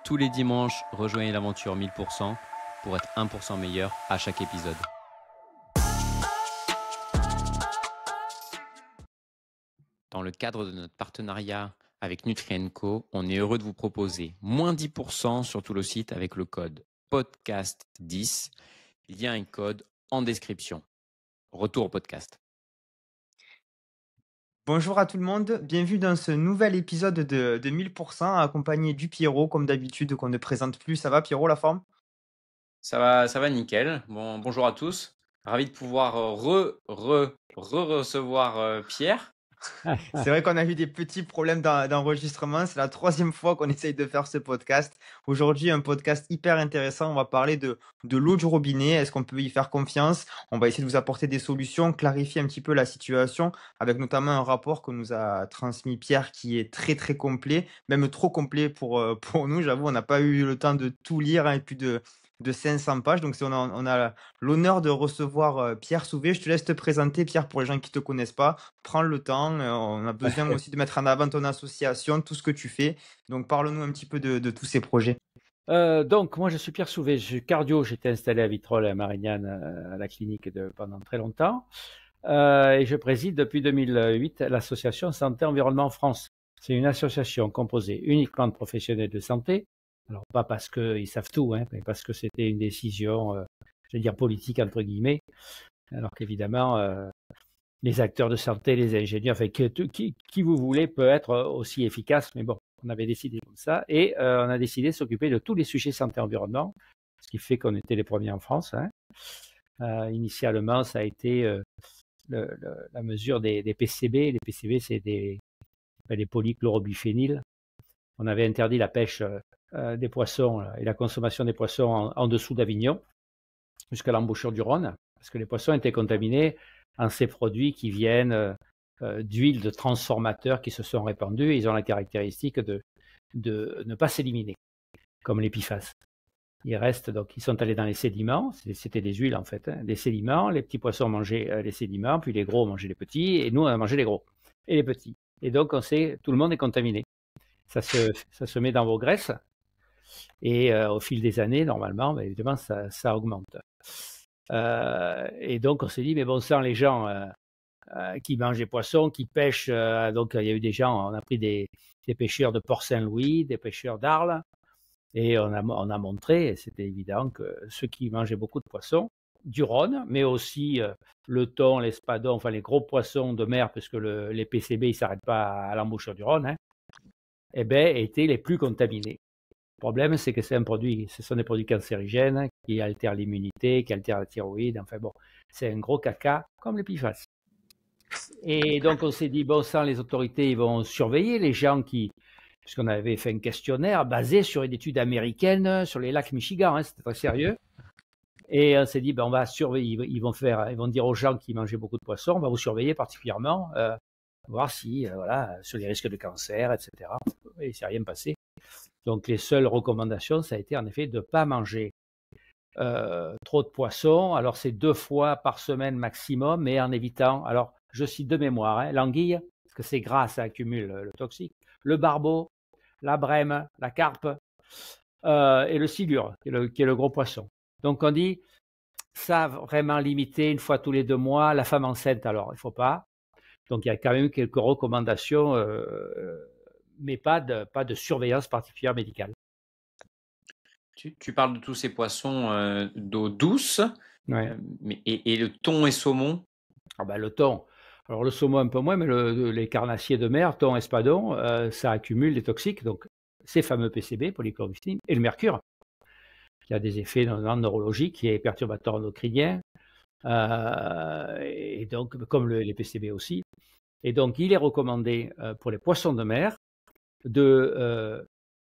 Tous les dimanches, rejoignez l'aventure 1000% pour être 1% meilleur à chaque épisode. Dans le cadre de notre partenariat avec Nutri&Co, on est heureux de vous proposer moins 10% sur tout le site avec le code podcast10. Il y a un code en description. Retour au podcast. Bonjour à tout le monde, bienvenue dans ce nouvel épisode de 1000% accompagné du Pierrot comme d'habitude qu'on ne présente plus. Ça va Pierrot, la forme? Ça va nickel. Bonjour à tous. Ravi de pouvoir recevoir Pierre. C'est vrai qu'on a eu des petits problèmes d'enregistrement. C'est la troisième fois qu'on essaye de faire ce podcast. Aujourd'hui, un podcast hyper intéressant. On va parler de l'eau du robinet. Est-ce qu'on peut y faire confiance? On va essayer de vous apporter des solutions, clarifier un petit peu la situation avec notamment un rapport que nous a transmis Pierre qui est très très complet, même trop complet pour nous. J'avoue, on n'a pas eu le temps de tout lire hein, et plus de 500 pages. Donc, on a l'honneur de recevoir Pierre Souvé. Je te laisse te présenter, Pierre, pour les gens qui ne te connaissent pas. Prends le temps. On a besoin aussi de mettre en avant ton association, tout ce que tu fais. Donc, parle-nous un petit peu de tous ces projets. Donc, moi, je suis Pierre Souvé, je suis cardio. J'étais installé à Vitrolles et à Marignane à la clinique pendant très longtemps. Et je préside depuis 2008 l'association Santé Environnement France. C'est une association composée uniquement de professionnels de santé. Alors, pas parce qu'ils savent tout, hein, mais parce que c'était une décision, je veux dire, politique, entre guillemets. Alors qu'évidemment, les acteurs de santé, les ingénieurs, enfin, qui vous voulez peut être aussi efficace, mais bon, on avait décidé comme ça. Et on a décidé de s'occuper de tous les sujets santé-environnement, ce qui fait qu'on était les premiers en France. Hein. Initialement, ça a été la mesure des PCB. Les PCB, c'est des polychlorobiphéniles. On avait interdit la pêche des poissons et la consommation des poissons en dessous d'Avignon, jusqu'à l'embouchure du Rhône, parce que les poissons étaient contaminés en ces produits qui viennent d'huiles de transformateurs qui se sont répandus et ils ont la caractéristique de ne pas s'éliminer, comme les PFAS. Ils restent, donc ils sont allés dans les sédiments, c'était des huiles en fait, hein, des sédiments, les petits poissons mangeaient les sédiments, puis les gros mangeaient les petits, et nous on a mangé les gros et les petits. Et donc tout le monde est contaminé. Ça se met dans vos graisses, et au fil des années, normalement, évidemment, ça augmente. Et donc on s'est dit, mais bon sang, les gens qui mangent des poissons, qui pêchent, donc il y a eu des gens, on a pris des pêcheurs de Port-Saint-Louis, des pêcheurs d'Arles, et on a montré, et c'était évident que ceux qui mangeaient beaucoup de poissons, du Rhône, mais aussi le thon, l'espadon, enfin les gros poissons de mer, puisque les PCB, ils ne s'arrêtent pas à l'embouchure du Rhône, hein, eh ben, étaient les plus contaminés. Le problème, c'est que ce sont des produits cancérigènes qui altèrent l'immunité, qui altèrent la thyroïde, enfin bon, c'est un gros caca, comme les PFAS. Et donc on s'est dit, bon sang, les autorités, ils vont surveiller les gens puisqu'on avait fait un questionnaire basé sur une étude américaine sur les lacs Michigan, hein, c'était très sérieux. Et on s'est dit, ben, on va surveiller, ils vont dire aux gens qui mangeaient beaucoup de poissons, on va vous surveiller particulièrement, voir si, voilà, sur les risques de cancer, etc. Et il ne s'est rien passé. Donc les seules recommandations, ça a été en effet de ne pas manger trop de poissons. Alors c'est 2 fois par semaine maximum, mais en évitant, alors je cite de mémoire, hein, l'anguille, parce que c'est gras, ça accumule le toxique, le barbeau, la brème, la carpe et le silure, qui est le gros poisson. Donc on dit, ça vraiment limité une fois tous les 2 mois. La femme enceinte, alors il ne faut pas. Donc il y a quand même quelques recommandations, mais pas de surveillance particulière médicale. Tu parles de tous ces poissons d'eau douce, Ouais. Et le thon et saumon? Ah ben, le thon, alors le saumon un peu moins, mais les carnassiers de mer, thon, espadon, ça accumule des toxiques, donc ces fameux PCB, polychlorobiphéniles, et le mercure, qui a des effets neurologiques, qui est perturbateur endocrinien, et donc comme les PCB aussi. Et donc il est recommandé pour les poissons de mer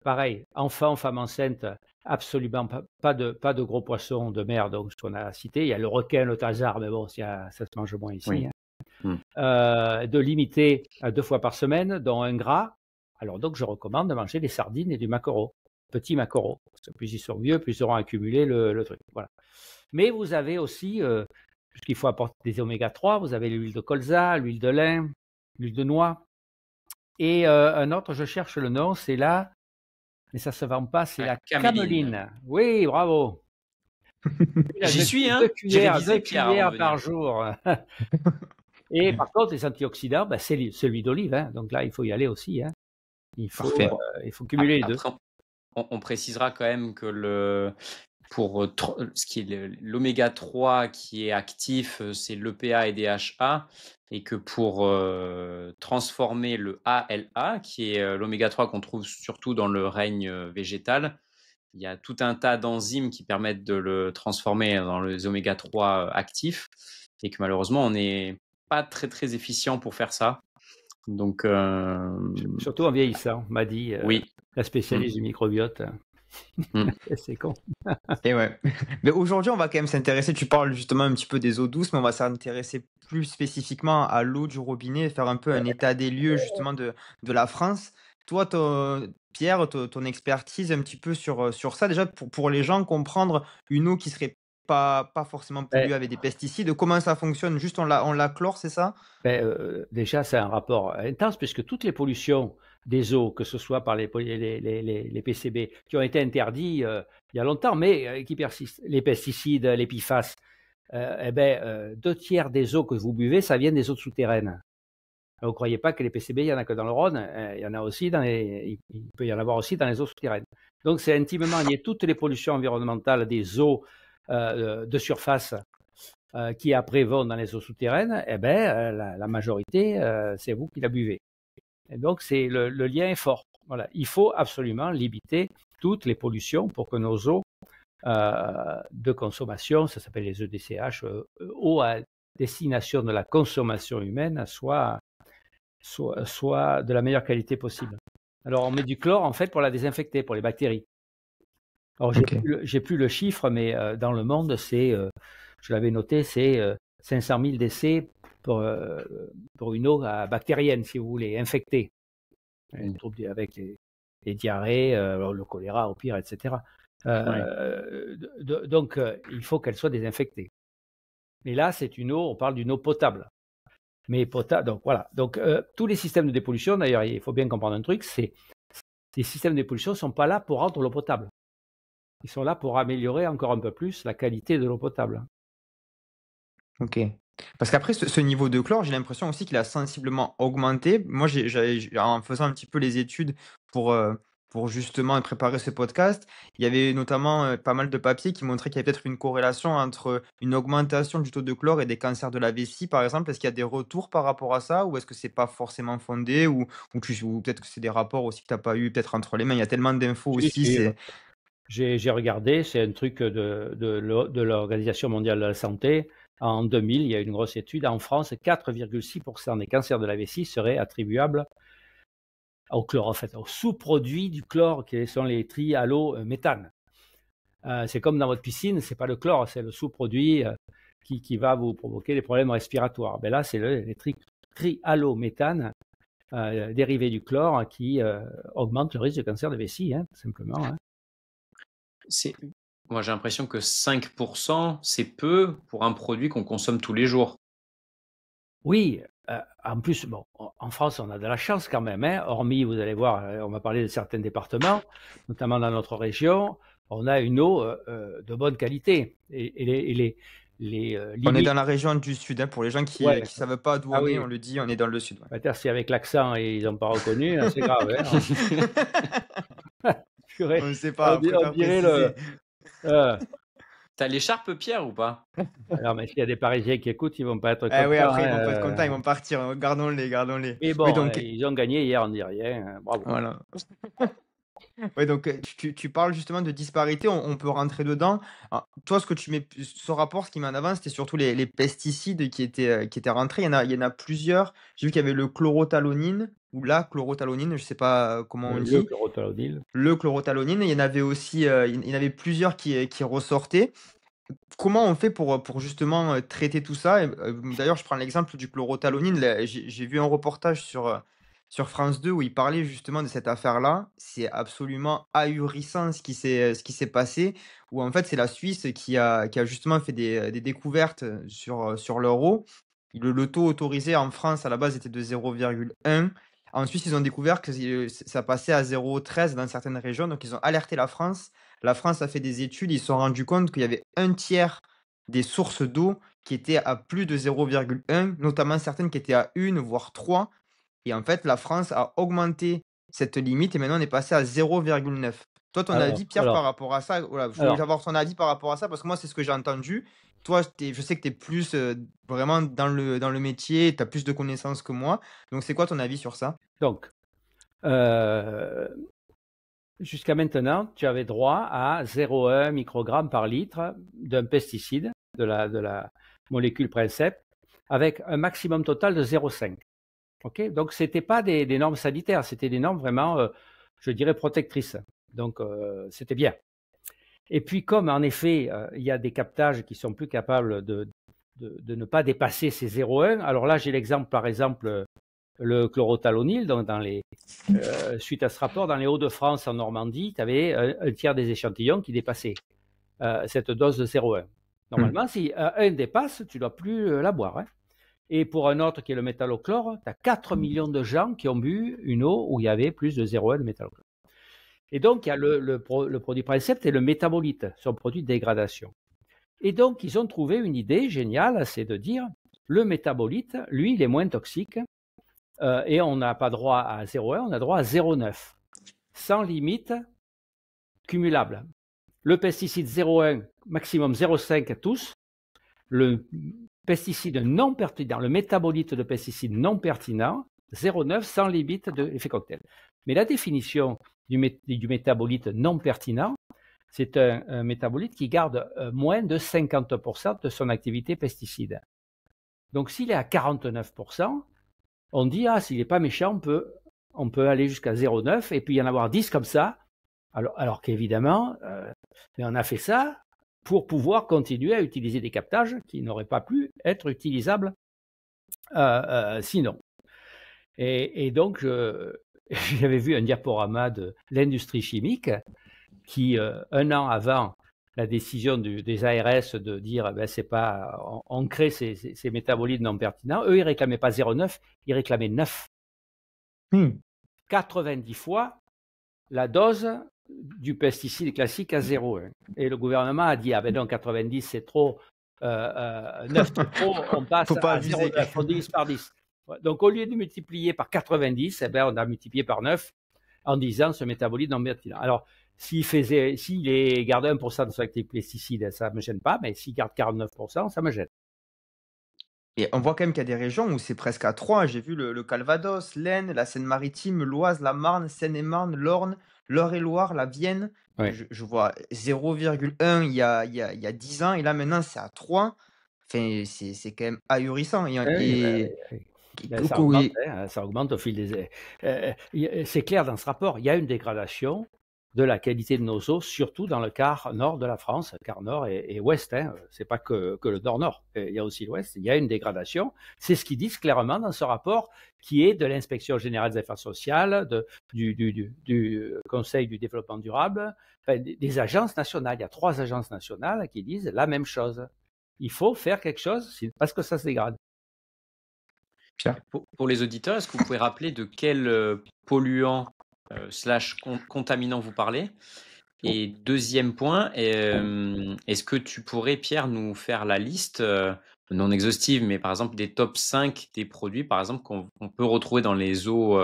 pareil, enfants, femmes enceintes, absolument pas de gros poissons de mer, donc ce qu'on a cité. Il y a le requin, le thasard, mais bon, ça se mange moins ici. Oui. Hein. De limiter à 2 fois par semaine, dont un gras. Alors donc, je recommande de manger des sardines et du maquereau, petit maquereau. Parce que plus ils sont vieux, plus ils auront accumulé le truc. Voilà. Mais vous avez aussi, puisqu'il faut apporter des oméga 3, vous avez l'huile de colza, l'huile de lin, l'huile de noix. Et un autre, je cherche le nom, c'est mais ça se vend pas, c'est La la caméline. cameline. Oui, bravo. J'y suis, Deux hein. J'ai cuillères, révisé, deux Pierre, avant de cuillères venir. par jour. Et par contre, les antioxydants, ben, c'est celui d'olive, hein. Donc là, il faut y aller aussi, hein. Parfait. Il faut cumuler les deux. Après, on précisera quand même que pour ce qui est l'oméga 3 qui est actif, c'est l'EPA et DHA, et que pour transformer le ALA, qui est l'oméga 3 qu'on trouve surtout dans le règne végétal, il y a tout un tas d'enzymes qui permettent de le transformer dans les oméga 3 actifs, et que malheureusement, on n'est pas très très efficient pour faire ça. Donc, Surtout en vieillissant, m'a dit oui. la spécialiste du microbiote. C'est con. Et ouais. Mais aujourd'hui, on va quand même s'intéresser, tu parles justement un petit peu des eaux douces, mais on va s'intéresser plus spécifiquement à l'eau du robinet et faire un peu un état des lieux justement de la France. Toi, Pierre, ton expertise un petit peu sur ça, déjà pour les gens comprendre une eau qui serait pas forcément Ben, polluée avec des pesticides, comment ça fonctionne? Juste on la chlore, c'est ça? déjà, c'est un rapport intense puisque toutes les pollutions des eaux, que ce soit par les PCB, qui ont été interdits il y a longtemps, mais qui persistent, les pesticides, les PFAS, 2 tiers des eaux que vous buvez, ça vient des eaux souterraines. Vous ne croyez pas que les PCB, il y en a que dans le Rhône, il y en a aussi il peut y en avoir aussi dans les eaux souterraines. Donc c'est intimement lié. Toutes les pollutions environnementales des eaux de surface qui après vont dans les eaux souterraines, la majorité, c'est vous qui la buvez. Et donc le lien est fort. Voilà. Il faut absolument limiter toutes les pollutions pour que nos eaux de consommation, ça s'appelle les EDCH, eau à destination de la consommation humaine, soit de la meilleure qualité possible. Alors on met du chlore en fait pour la désinfecter, pour les bactéries. Alors j'ai plus le chiffre, mais dans le monde, je l'avais noté, c'est 500 000 décès pour une eau bactérienne, si vous voulez, infectée, avec les diarrhées, le choléra au pire, etc. Donc il faut qu'elle soit désinfectée. Mais là, c'est une eau, on parle d'une eau potable. Mais potable, donc voilà. Donc tous les systèmes de dépollution, d'ailleurs, il faut bien comprendre un truc, ces systèmes de dépollution ne sont pas là pour rendre l'eau potable. Ils sont là pour améliorer encore un peu plus la qualité de l'eau potable. Ok. Parce qu'après, ce niveau de chlore, j'ai l'impression aussi qu'il a sensiblement augmenté. Moi, en faisant un petit peu les études pour justement préparer ce podcast, il y avait notamment pas mal de papiers qui montraient qu'il y avait peut-être une corrélation entre une augmentation du taux de chlore et des cancers de la vessie, par exemple. Est-ce qu'il y a des retours par rapport à ça ou est-ce que c'est pas forcément fondé ou peut-être que c'est des rapports aussi que tu n'as pas eu peut-être entre les mains. Il y a tellement d'infos aussi. J'ai regardé, c'est un truc de l'Organisation mondiale de la santé. En 2000, il y a une grosse étude. En France, 4,6% des cancers de la vessie seraient attribuables au chlore, en fait, aux sous-produits du chlore, qui sont les trihallométhanes. C'est comme dans votre piscine, c'est pas le chlore, c'est le sous-produit qui va vous provoquer des problèmes respiratoires. Ben là, c'est les trihallométhanes dérivés du chlore qui augmentent le risque de cancer de vessie, tout simplement. Moi, j'ai l'impression que 5%, c'est peu pour un produit qu'on consomme tous les jours. Oui, en plus, bon, en France, on a de la chance quand même, hormis, vous allez voir, on va parler de certains départements, notamment dans notre région, on a une eau de bonne qualité. Et on est dans la région du Sud, pour les gens qui ne savent pas d'où on est, on le dit, on est dans le Sud. Ouais. Si avec l'accent et ils n'ont pas reconnu, c'est grave. On ne sait pas, on dirait T'as l'écharpe, Pierre, ou pas? Alors, mais s'il y a des Parisiens qui écoutent, ils ne vont pas être contents. Oui, après, ils ne vont pas être contents, ils vont partir. Gardons-les. Mais bon, donc... ils ont gagné hier, on ne dit rien. Bravo. Voilà. Oui, donc tu parles justement de disparité, on peut rentrer dedans. Alors, toi, ce que tu mets, ce rapport, ce qui met en avant, c'était surtout les pesticides qui étaient rentrés. Il y en a plusieurs. J'ai vu qu'il y avait le chlorothalonine ou la chlorothalonine, je ne sais pas comment on dit. Le chlorothalonine. Il y en avait aussi, il y en avait plusieurs qui ressortaient. Comment on fait pour justement traiter tout ça? D'ailleurs, je prends l'exemple du chlorothalonine. J'ai vu un reportage sur France 2 où il parlait justement de cette affaire-là. C'est absolument ahurissant ce qui s'est passé, où en fait c'est la Suisse qui a justement fait des découvertes sur leur eau. Le taux autorisé en France à la base était de 0,1. Ensuite, ils ont découvert que ça passait à 0,13 dans certaines régions, donc ils ont alerté la France. La France a fait des études, ils se sont rendus compte qu'il y avait un tiers des sources d'eau qui étaient à plus de 0,1, notamment certaines qui étaient à 1 voire 3. Et en fait, la France a augmenté cette limite et maintenant on est passé à 0,9. Toi, ton Alors, avis, Pierre, par alors, rapport à ça, voilà, je voulais alors, avoir ton avis par rapport à ça parce que moi, c'est ce que j'ai entendu. Toi, je sais que tu es plus vraiment dans le métier, tu as plus de connaissances que moi. Donc, c'est quoi ton avis sur ça? donc, euh, jusqu'à maintenant, tu avais droit à 0,1 microgramme par litre d'un pesticide, de la molécule Princeps, avec un maximum total de 0,5. Ok, donc, ce n'était pas des normes sanitaires, c'était des normes vraiment, je dirais, protectrices. Donc, c'était bien. Et puis, comme en effet, il y a des captages qui sont plus capables de ne pas dépasser ces 0,1, alors là, j'ai l'exemple, par exemple, le chlorothalonil, donc suite à ce rapport, dans les Hauts-de-France, en Normandie, tu avais un tiers des échantillons qui dépassaient cette dose de 0,1. Normalement, si un dépasse, tu ne dois plus la boire, hein. Et pour un autre qui est le métallochlore, tu as 4 millions de gens qui ont bu une eau où il y avait plus de 0,1 de métallochlore. Et donc, il y a le produit Princeps et le métabolite, son produit de dégradation. Et donc, ils ont trouvé une idée géniale, c'est de dire, le métabolite, lui, il est moins toxique, et on n'a pas droit à 0,1, on a droit à 0,9, sans limite cumulable. Le pesticide 0,1, maximum 0,5 à tous. Le pesticide non pertinent, le métabolite de pesticide non pertinent, 0,9 sans limite de l'effet cocktail. Mais la définition du métabolite non pertinent, c'est un métabolite qui garde moins de 50% de son activité pesticide. Donc s'il est à 49%, on dit, s'il n'est pas méchant, on peut aller jusqu'à 0,9 et puis y en avoir 10 comme ça, alors qu'évidemment, on a fait ça pour pouvoir continuer à utiliser des captages qui n'auraient pas pu être utilisables sinon. Et donc, j'avais vu un diaporama de l'industrie chimique qui, un an avant la décision des ARS de dire c'est pas, on crée ces métabolites non pertinents, eux, ils ne réclamaient pas 0,9, ils réclamaient 9. 90 fois la dose du pesticide classique à 0,1. Et le gouvernement a dit, non, 90 c'est trop, 9 c'est trop, on passe à 0,9, on divise par 10. Donc au lieu de multiplier par 90, on a multiplié par 9 en disant ce métabolite non pertinent. Alors, s'il gardait 1% de son activité pesticide, ça ne me gêne pas, mais s'il garde 49%, ça me gêne. Et on voit quand même qu'il y a des régions où c'est presque à 3. J'ai vu le Calvados, l'Aisne, la Seine-Maritime, l'Oise, la Marne, Seine-et-Marne, l'Orne, l'Eure-et-Loire, la Vienne. Ouais. Je vois 0,1 il y a 10 ans et là maintenant c'est à 3. Enfin, c'est quand même ahurissant. Ça augmente au fil des... c'est clair dans ce rapport, il y a une dégradation de la qualité de nos eaux, surtout dans le quart nord de la France, quart nord et ouest. C'est pas que le nord-nord, il y a aussi l'ouest. Il y a une dégradation. C'est ce qu'ils disent clairement dans ce rapport, qui est de l'Inspection générale des affaires sociales, du Conseil du développement durable, des agences nationales. Il y a 3 agences nationales qui disent la même chose. Il faut faire quelque chose parce que ça se dégrade. Pour les auditeurs, est-ce que vous pouvez rappeler de quel polluant / contaminant vous parlez? Et deuxième point, est-ce que tu pourrais, Pierre, nous faire la liste non exhaustive, mais par exemple des top 5 des produits, par exemple, qu'on peut retrouver dans les eaux,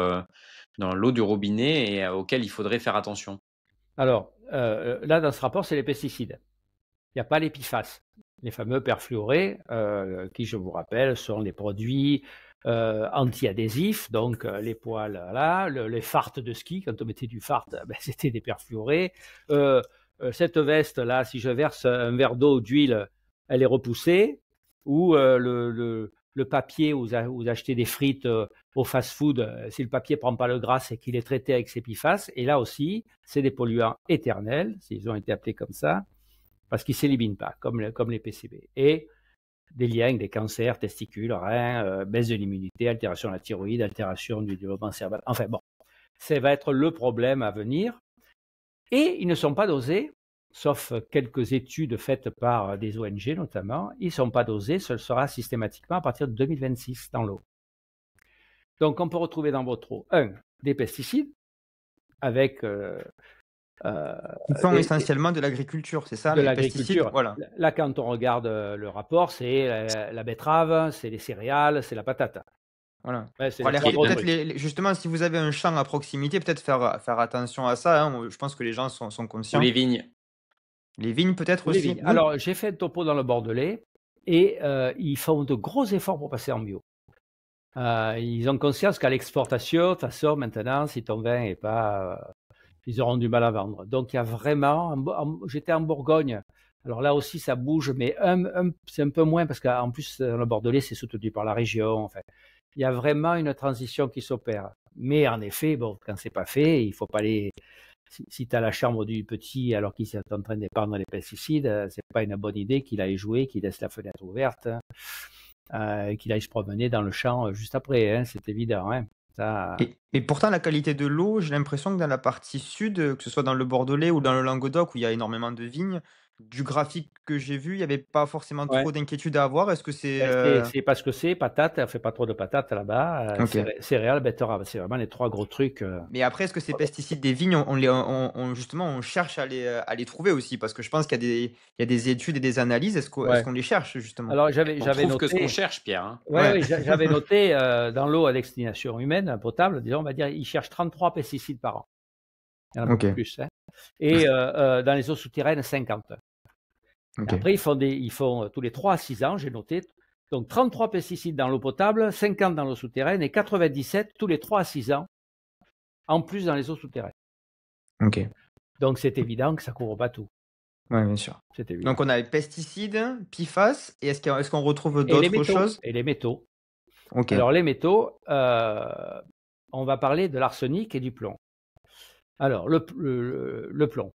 dans l'eau du robinet et auxquels il faudrait faire attention? Alors, là, dans ce rapport, c'est les pesticides. Il n'y a pas les PFAS, les fameux perfluorés, qui, je vous rappelle, sont les produits anti-adhésifs, donc les poils, là, les farts de ski, quand on mettait du fart, c'était des perfluorés. Cette veste-là, si je verse un verre d'eau d'huile, elle est repoussée. Ou le papier où vous achetez des frites au fast-food, si le papier ne prend pas le gras, c'est qu'il est traité avec ces PFAS. Et là aussi, c'est des polluants éternels, s'ils ont été appelés comme ça, parce qu'ils ne s'éliminent pas, comme les PCB. Et des liens avec des cancers, testicules, reins, baisse de l'immunité, altération de la thyroïde, altération du développement cérébral. Enfin bon, ça va être le problème à venir. Et ils ne sont pas dosés, sauf quelques études faites par des ONG notamment, ils ne sont pas dosés, ce sera systématiquement à partir de 2026 dans l'eau. Donc, on peut retrouver dans votre eau, des pesticides avec Ils font essentiellement de l'agriculture, c'est ça, de les pesticides, l'agriculture. voilà. Là, quand on regarde le rapport, c'est la betterave, c'est les céréales, c'est la patate. Voilà. Ouais, c'est Pour les trois alerter gros peut-être trucs. justement, si vous avez un champ à proximité, peut-être faire attention à ça, hein. Je pense que les gens sont Ou conscients. les vignes. Les vignes peut-être Pour les aussi. vignes. Alors, j'ai fait un topo dans le Bordelais et ils font de gros efforts pour passer en bio. Ils ont conscience qu'à l'exportation, de toute façon, maintenant, si ton vin n'est pas, ils auront du mal à vendre. Donc, il y a vraiment, j'étais en Bourgogne. Alors là aussi, ça bouge, mais c'est un peu moins parce qu'en plus, le Bordelais, c'est soutenu par la région. Enfin, il y a vraiment une transition qui s'opère. Mais en effet, bon, quand c'est pas fait, il faut pas les. Si tu as la chambre du petit alors qu'il est en train d'épandre les pesticides, c'est pas une bonne idée qu'il aille jouer, qu'il laisse la fenêtre ouverte, qu'il aille se promener dans le champ juste après, hein, c'est évident. Hein. Ça, Et pourtant, la qualité de l'eau, j'ai l'impression que dans la partie sud, que ce soit dans le Bordelais ou dans le Languedoc, où il y a énormément de vignes, du graphique que j'ai vu, il n'y avait pas forcément ouais. trop d'inquiétude à avoir. Est-ce que c'est... C'est parce que c'est patate, on fait pas trop de patates là-bas, Ok. céréales, betterave, c'est vraiment les trois gros trucs. Mais après, est-ce que ces pesticides des vignes, justement, on cherche à les trouver aussi? Parce que je pense il y a des études et des analyses. Est-ce Ouais. qu'on les cherche, justement? Alors On j'avais trouve que ce qu'on noté, cherche, Pierre. Hein. ouais, j'avais noté dans l'eau à destination humaine potable, disons, on va dire, ils cherchent 33 pesticides par an. Il y en a beaucoup Ok. plus. Hein. Et dans les eaux souterraines, 50. Ok. Après, ils font tous les 3 à 6 ans, j'ai noté. Donc 33 pesticides dans l'eau potable, 50 dans l'eau souterraine et 97 tous les 3 à 6 ans, en plus dans les eaux souterraines. Ok. Donc c'est évident que ça ne couvre pas tout. Ouais, bien sûr. C'est évident. Donc, on a les pesticides, PFAS, et est-ce qu'on retrouve Et les d'autres métaux. choses? Et les métaux. Ok. Alors les métaux, on va parler de l'arsenic et du plomb. Alors le plomb.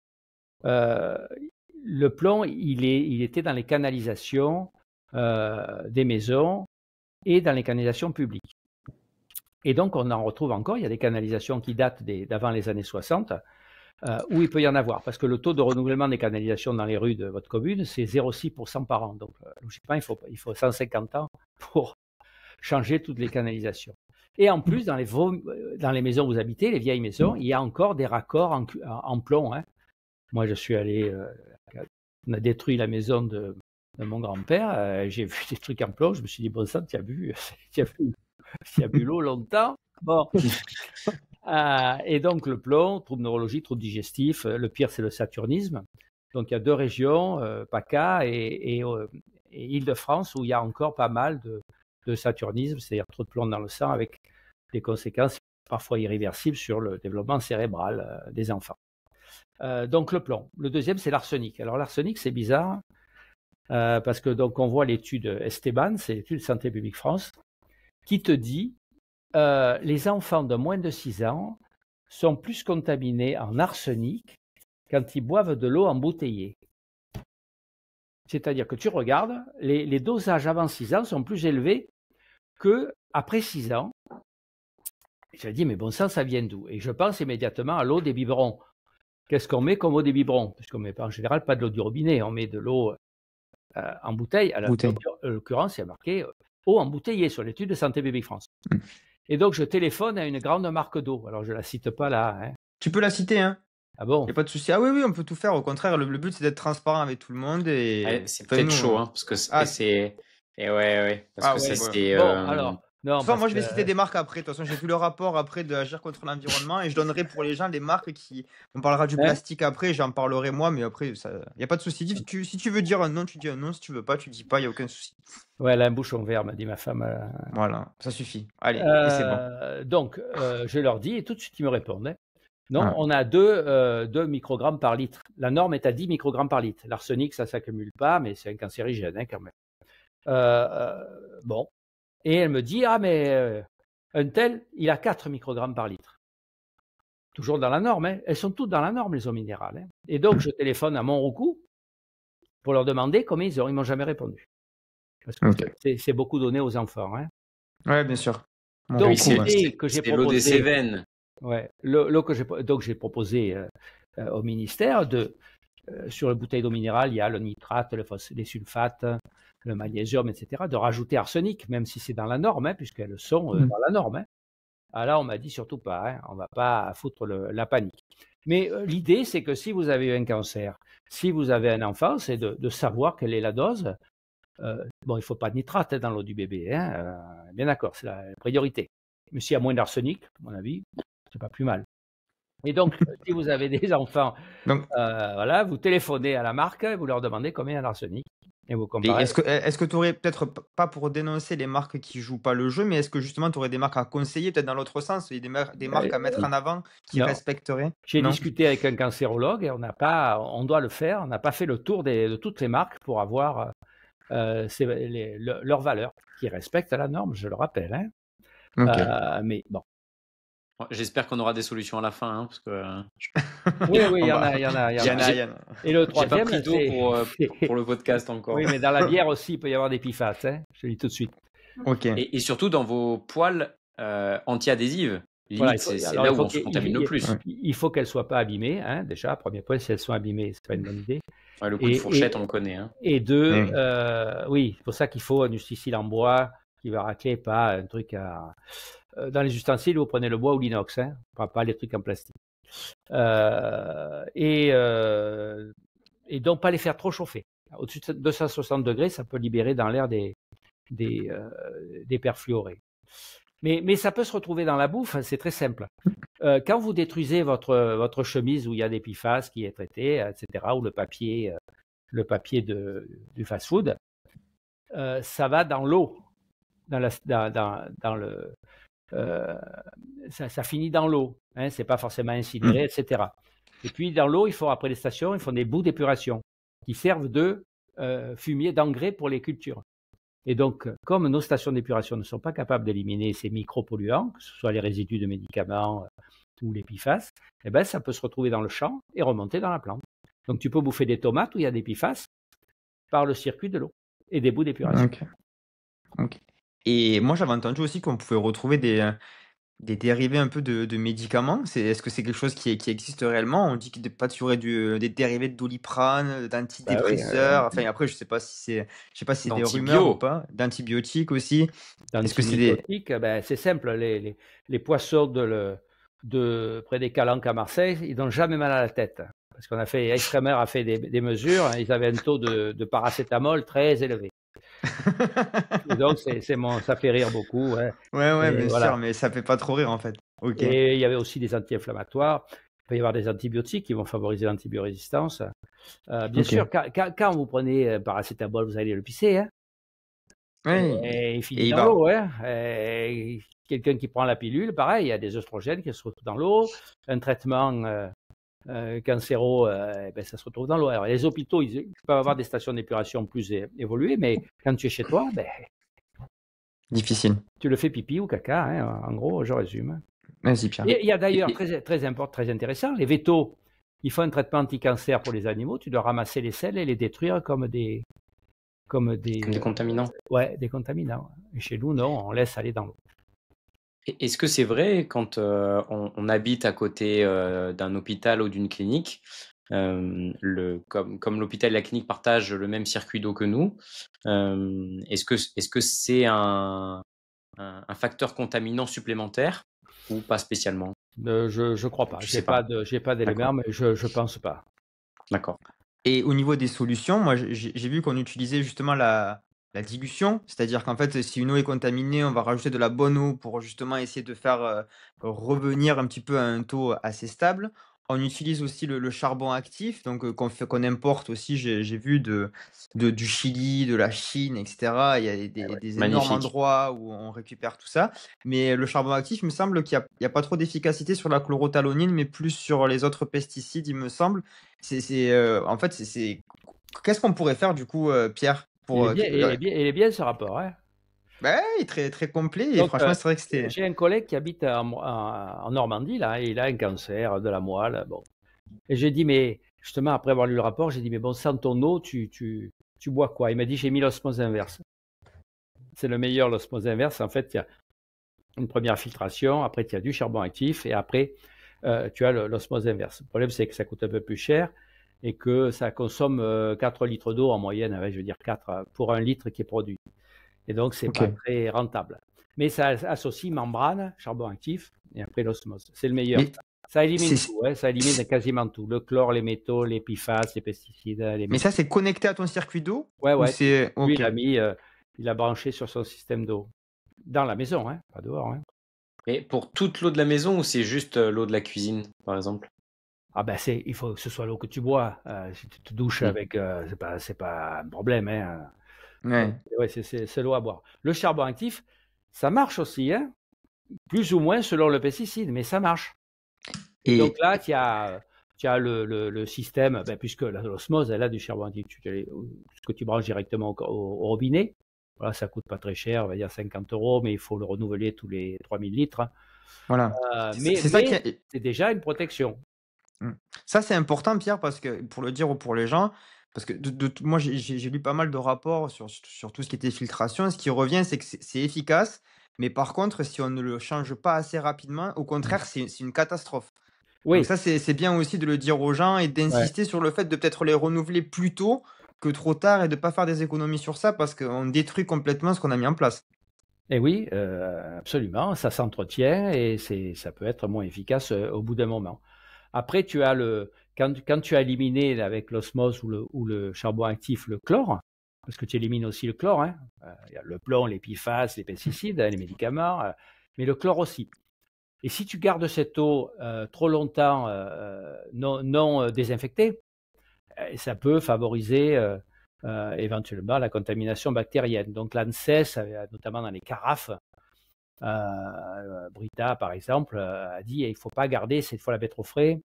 Le plomb, il était dans les canalisations des maisons et dans les canalisations publiques. Et donc on en retrouve encore, il y a des canalisations qui datent d'avant les années 60, où il peut y en avoir, parce que le taux de renouvellement des canalisations dans les rues de votre commune, c'est 0,6% par an. Donc logiquement, il faut 150 ans pour changer toutes les canalisations. Et en plus, dans les maisons où vous habitez, les vieilles maisons, il y a encore des raccords en plomb. Hein. Moi, je suis allé, on a détruit la maison de mon grand-père, j'ai vu des trucs en plomb, je me suis dit, bon sang, tu as bu l'eau longtemps. Bon. Et donc, le plomb, trouble neurologique, trouble digestif, le pire, c'est le saturnisme. Donc, il y a 2 régions, PACA et Île-de-France, où il y a encore pas mal de saturnisme, c'est-à-dire trop de plomb dans le sang, avec des conséquences parfois irréversibles sur le développement cérébral des enfants. Donc le plomb. Le deuxième, c'est l'arsenic. Alors l'arsenic, c'est bizarre, parce que donc on voit l'étude Esteban, c'est l'étude Santé publique France, qui te dit les enfants de moins de 6 ans sont plus contaminés en arsenic quand ils boivent de l'eau embouteillée. C'est-à-dire que tu regardes, les dosages avant 6 ans sont plus élevés qu'après 6 ans. Et je dis, mais bon sang, ça vient d'où? Et je pense immédiatement à l'eau des biberons. Qu'est-ce qu'on met comme eau des biberons? Puisqu'on ne met pas en général pas de l'eau du robinet, on met de l'eau en bouteille. À l'occurrence, il y a marqué eau embouteillée sur l'étude de Santé publique France. Et donc, je téléphone à une grande marque d'eau. Alors, je ne la cite pas là. Hein. Tu peux la citer, hein? Ah bon? Il n'y a pas de souci. Ah oui, on peut tout faire. Au contraire, le but, c'est d'être transparent avec tout le monde. Et... c'est peut-être chaud, hein, parce que c'est... Et ouais. Parce que ça, c'est... Bon, alors... Non, moi, je vais citer des marques après. De toute façon, j'ai vu le rapport après de Agir contre l'environnement et je donnerai pour les gens les marques qui. On parlera du plastique après, j'en parlerai moi, mais après, il n'y a pas de souci. Si tu veux dire un nom, tu dis un nom. Si tu veux pas, tu dis pas, il n'y a aucun souci. Ouais, elle a un bouchon vert, m'a dit ma femme. Voilà, ça suffit. Allez, et c'est bon. Donc, je leur dis et tout de suite, ils me répondent. Hein. Non, on a 2 microgrammes par litre. La norme est à 10 microgrammes par litre. L'arsenic, ça ne s'accumule pas, mais c'est un cancérigène hein, quand même. Bon. Et elle me dit, mais un tel, il a 4 microgrammes par litre. Toujours dans la norme. Hein. Elles sont toutes dans la norme, les eaux minérales. Hein. Et donc, je téléphone à Montroucou pour leur demander combien ils ont. Ils ne m'ont jamais répondu. Parce que c'est beaucoup donné aux enfants. Hein. Oui, bien sûr. Donc, c'est l'eau des Cévennes. Ouais, donc, j'ai proposé au ministère sur les bouteilles d'eau minérale, il y a le nitrate, les sulfates, le magnésium, etc., de rajouter arsenic, même si c'est dans la norme, hein, puisqu'elles sont dans la norme. Hein. Ah là, on m'a dit surtout pas, hein, on va pas foutre la panique. Mais l'idée, c'est que si vous avez eu un cancer, si vous avez un enfant, c'est de savoir quelle est la dose. Bon, il ne faut pas de nitrate dans l'eau du bébé, hein, bien d'accord, c'est la priorité. Mais s'il y a moins d'arsenic, à mon avis, c'est pas plus mal. Et donc, si vous avez des enfants, Donc, voilà, vous téléphonez à la marque, vous leur demandez combien il y a d'arsenic et vous et comparez. est-ce que tu aurais peut-être pas pour dénoncer les marques qui jouent pas le jeu, mais est-ce que justement tu aurais des marques à conseiller, peut-être dans l'autre sens, et des marques à mettre en avant qui Non. respecteraient? J'ai Non? discuté avec un cancérologue et on doit le faire. On n'a pas fait le tour de toutes les marques pour avoir leurs valeurs qui respectent la norme, je le rappelle, hein. Ok. Mais bon. J'espère qu'on aura des solutions à la fin, hein, parce que Oui, il y On en va- a, il y en a, il y en Il y en a. a, il y en a. Et le j'ai pas troisième, pris d'eau pour le podcast encore. Oui, mais dans la bière aussi, il peut y avoir des PFAS, hein, je te le dis tout de suite. Ok. Et surtout dans vos poêles anti-adhésives. Voilà, Limite, c'est là où on se contamine le plus. Il faut qu'elles ne soient pas abîmées, hein, déjà. Premier point, si elles sont abîmées, ce n'est pas une bonne idée. Ouais, le coup de fourchette, on le connaît. Hein. Et deux, Oui. oui, c'est pour ça qu'il faut un ustensile en bois qui va racler, pas un truc dans les ustensiles, vous prenez le bois ou l'inox, hein, pas les trucs en plastique. Et donc, pas les faire trop chauffer. Au-dessus de 260 degrés, ça peut libérer dans l'air des perfluorés. Mais ça peut se retrouver dans la bouffe, hein, c'est très simple. Quand vous détruisez votre chemise où il y a des PFAS qui est traité, etc., ou le papier du fast-food, ça va dans l'eau, ça finit dans l'eau, hein, c'est pas forcément incinéré, etc. Et puis dans l'eau, après les stations, ils font des boues d'épuration qui servent de fumier d'engrais pour les cultures. Et donc, comme nos stations d'épuration ne sont pas capables d'éliminer ces micropolluants, que ce soit les résidus de médicaments ou les PFAS, eh ben, ça peut se retrouver dans le champ et remonter dans la plante. Donc, tu peux bouffer des tomates où il y a des PFAS par le circuit de l'eau et des bouts d'épuration. Ok. Et moi, j'avais entendu aussi qu'on pouvait retrouver des dérivés un peu de médicaments. Est-ce que c'est quelque chose qui existe réellement? On dit qu'il y aurait des dérivés de Doliprane, d'antidépresseurs. Enfin, après, je sais pas si c'est des rumeurs ou pas. D'antibiotiques aussi. Est-ce que c'est D'antibiotiques, ben, c'est simple. Les poissons près des Calanques à Marseille, ils n'ont jamais mal à la tête. Parce qu'on a fait, Extremer a fait des mesures, hein, ils avaient un taux de paracétamol très élevé. Et donc, ça fait rire beaucoup. Hein. Ouais, bien sûr, mais ça fait pas trop rire en fait. Ok. Et il y avait aussi des anti-inflammatoires. Il peut y avoir des antibiotiques qui vont favoriser l'antibiorésistance. Bien sûr, quand vous prenez un paracétamol, vous allez le pisser. Hein. Oui. Et il finit dans l'eau. Hein. Quelqu'un qui prend la pilule, pareil, il y a des oestrogènes qui se retrouvent dans l'eau. Un traitement cancéro, ben, ça se retrouve dans l'eau. Alors, les hôpitaux, ils peuvent avoir des stations d'épuration plus évoluées, mais quand tu es chez toi, ben, difficile. Tu le fais pipi ou caca, hein, en gros, je résume. Vas-y, Pierre. Il y a d'ailleurs, très intéressant, les vétos, ils font un traitement anti-cancer pour les animaux, tu dois ramasser les selles et les détruire comme des contaminants. Ouais, des contaminants. Et chez nous, non, on laisse aller dans l'eau. Est-ce que c'est vrai quand on habite à côté d'un hôpital ou d'une clinique, comme l'hôpital et la clinique partagent le même circuit d'eau que nous, est-ce que c'est un facteur contaminant supplémentaire ou pas spécialement? Je crois pas. J'ai pas d'éléments, mais je pense pas. D'accord. Et au niveau des solutions, moi j'ai vu qu'on utilisait justement la dilution, c'est-à-dire qu'en fait, si une eau est contaminée, on va rajouter de la bonne eau pour justement essayer de faire revenir un petit peu à un taux assez stable. On utilise aussi le charbon actif, donc qu'on importe aussi, j'ai vu du Chili, de la Chine, etc. Il y a des énormes endroits où on récupère tout ça. Mais le charbon actif, il me semble qu'il n'y a pas trop d'efficacité sur la chlorothalonine, mais plus sur les autres pesticides, il me semble. En fait, qu'est-ce qu'on pourrait faire du coup, Pierre, pour il est bien ce rapport, hein. Ben, il est très très complet. Et Donc, franchement, c'est vrai que c'était. J'ai un collègue qui habite en Normandie là, et il a un cancer de la moelle. Bon, et j'ai dit mais justement après avoir lu le rapport, j'ai dit mais bon, sans ton eau, tu bois quoi? Il m'a dit j'ai mis l'osmose inverse. C'est le meilleur, l'osmose inverse. En fait, il y a une première filtration, après il y a du charbon actif et après tu as l'osmose inverse. Le problème c'est que ça coûte un peu plus cher et que ça consomme 4 litres d'eau en moyenne, je veux dire 4 pour un litre qui est produit. Et donc, c'est pas très rentable. Mais ça associe membrane, charbon actif, et après l'osmose. C'est le meilleur. Mais Ça élimine c'est tout, hein, ça élimine quasiment tout. Le chlore, les métaux, les PFAS, les pesticides, les mais ça, métaux. c'est connecté à ton circuit d'eau Ouais, ou ouais. c'est Lui, OK. il a branché sur son système d'eau. Dans la maison, hein, pas dehors. Hein. Et pour toute l'eau de la maison ou c'est juste l'eau de la cuisine, par exemple? Ah ben il faut que ce soit l'eau que tu bois. Si tu te douches avec, c'est pas un problème. Hein. Ouais. Ouais, c'est l'eau à boire. Le charbon actif, ça marche aussi, hein, plus ou moins selon le pesticide, mais ça marche. Et donc Et là, tu as le système, puisque l'osmose, elle a du charbon actif, ce que tu branches directement au robinet. Voilà, ça coûte pas très cher, on va dire 50 €, mais il faut le renouveler tous les 3000 litres. voilà. Mais C'est ça qui est c'est déjà une protection. Ça, c'est important, Pierre, parce que pour le dire ou pour les gens, parce que moi, j'ai lu pas mal de rapports sur tout ce qui était filtration. Ce qui revient, c'est que c'est efficace, mais par contre, si on ne le change pas assez rapidement, au contraire, c'est une catastrophe. Donc Oui, ça, c'est bien aussi de le dire aux gens et ouais. d'insister sur le fait de peut-être les renouveler plus tôt que trop tard et de pas faire des économies sur ça parce qu'on détruit complètement ce qu'on a mis en place. Et oui, absolument, ça s'entretient et ça peut être moins efficace au bout d'un moment. Après, quand tu as éliminé avec l'osmose ou le charbon actif le chlore, parce que tu élimines aussi le chlore, hein, il y a le plomb, les PFAS, les pesticides, hein, les médicaments, mais le chlore aussi. Et si tu gardes cette eau trop longtemps non désinfectée, ça peut favoriser éventuellement la contamination bactérienne. Donc l'ANSES, notamment dans les carafes, Brita par exemple, a dit il ne faut pas garder, il faut la mettre au frais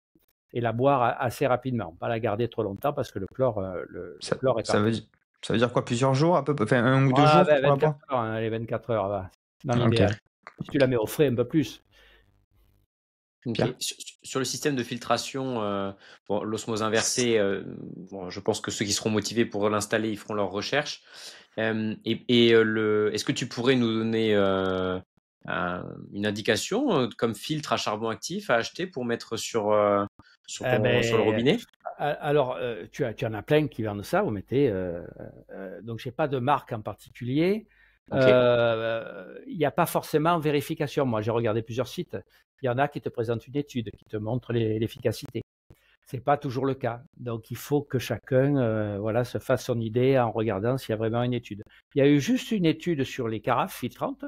et la boire assez rapidement, pas la garder trop longtemps parce que le chlore, le Ça, chlore est ça partout. veut, ça veut dire quoi? Plusieurs jours à peu près? Enfin, 1 ou 2 jours pour la 24 boire? heures, hein, les 24 heures, va, dans Ok. l'idéal. Si tu la mets au frais, un peu plus. Ok. Pierre? Sur le système de filtration, bon, l'osmose inversée, bon, je pense que ceux qui seront motivés pour l'installer, ils feront leurs recherches. Est-ce que tu pourrais nous donner une indication comme filtre à charbon actif à acheter pour mettre sur le robinet? Alors, tu en as plein qui vendent ça. Vous mettez. Donc, j'ai pas de marque en particulier. Ok. Il n'y a pas forcément vérification. Moi, j'ai regardé plusieurs sites. Il y en a qui te présentent une étude qui te montre l'efficacité. C'est pas toujours le cas. Donc, il faut que chacun, voilà, se fasse son idée en regardant s'il y a vraiment une étude. Il y a eu juste une étude sur les carafes filtrantes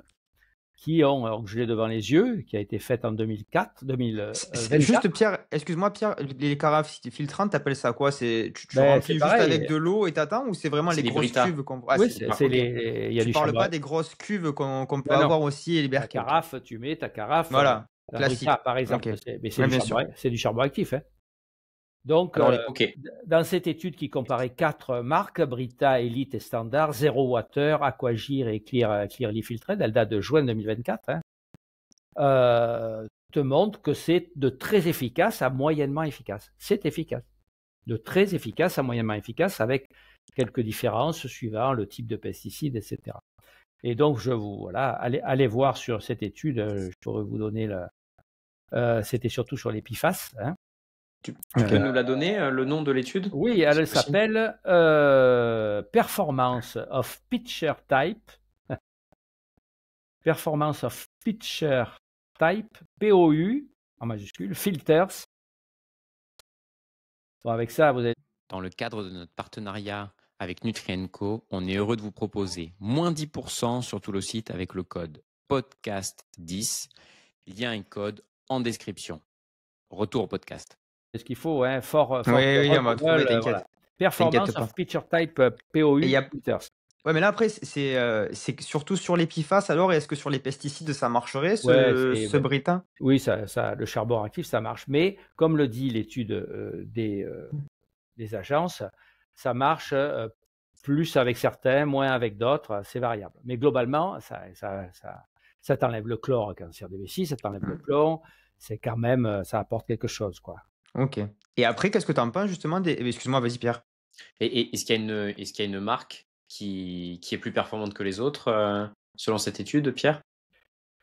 qui ont, alors que je l'ai devant les yeux, qui a été faite en 2004, 2024. Juste Pierre, excuse-moi Pierre, les carafes filtrantes, t'appelles ça quoi? Tu C'est remplis juste avec pareil. de l'eau et t'attends ou c'est vraiment C'est les des grosses Brita. cuves qu'on... Ah, Oui, ok. il y a Tu du parles pas charbon. des grosses cuves qu'on peut Ben non, avoir aussi et les la berquets, ok. carafe, tu mets ta carafe, Voilà, la classique. Brita par Ok. exemple, mais Ouais, bien sûr. c'est du charbon actif. Hein. Donc, Alors, Ok. dans cette étude qui comparait 4 marques, Brita, Elite et Standard, 0 Water, Aquagir et Clearly Filtred, elle date de juin 2024, hein, te montre que c'est de très efficace à moyennement efficace. C'est efficace. De très efficace à moyennement efficace avec quelques différences suivant le type de pesticide, etc. Et donc, allez voir sur cette étude, je pourrais vous donner c'était surtout sur les PFAS. Hein. Tu peux nous la donner, le nom de l'étude? Oui, C'est elle possible? s'appelle Performance of Pitcher Type. Performance of Pitcher Type, POU, en majuscule, Filters. Bon, avec ça, vous avez... Dans le cadre de notre partenariat avec Nutrien&Co, on est heureux de vous proposer moins 10% sur tout le site avec le code podcast10. Il y a un code en description. Retour au podcast. ce qu'il faut, hein, fort oui, oui, on va trouver, voilà. t'inquiète. Performance T'inquiète pas. of Pitcher Type, POU, Et il y a... Filters. Ouais, mais là après, c'est surtout sur les PFAS alors, et est-ce que sur les pesticides ça marcherait, Ouais, ce Britain? oui, le charbon actif, ça marche. Mais comme le dit l'étude des agences, ça marche plus avec certains, moins avec d'autres, c'est variable. Mais globalement, ça t'enlève le chlore, cancer des vessies, ça t'enlève le plomb, c'est quand même, ça apporte quelque chose, quoi. Ok. Et après, qu'est-ce que tu en penses justement des... Excuse-moi, vas-y Pierre. Et est-ce qu'il y a une marque qui est plus performante que les autres, selon cette étude, Pierre?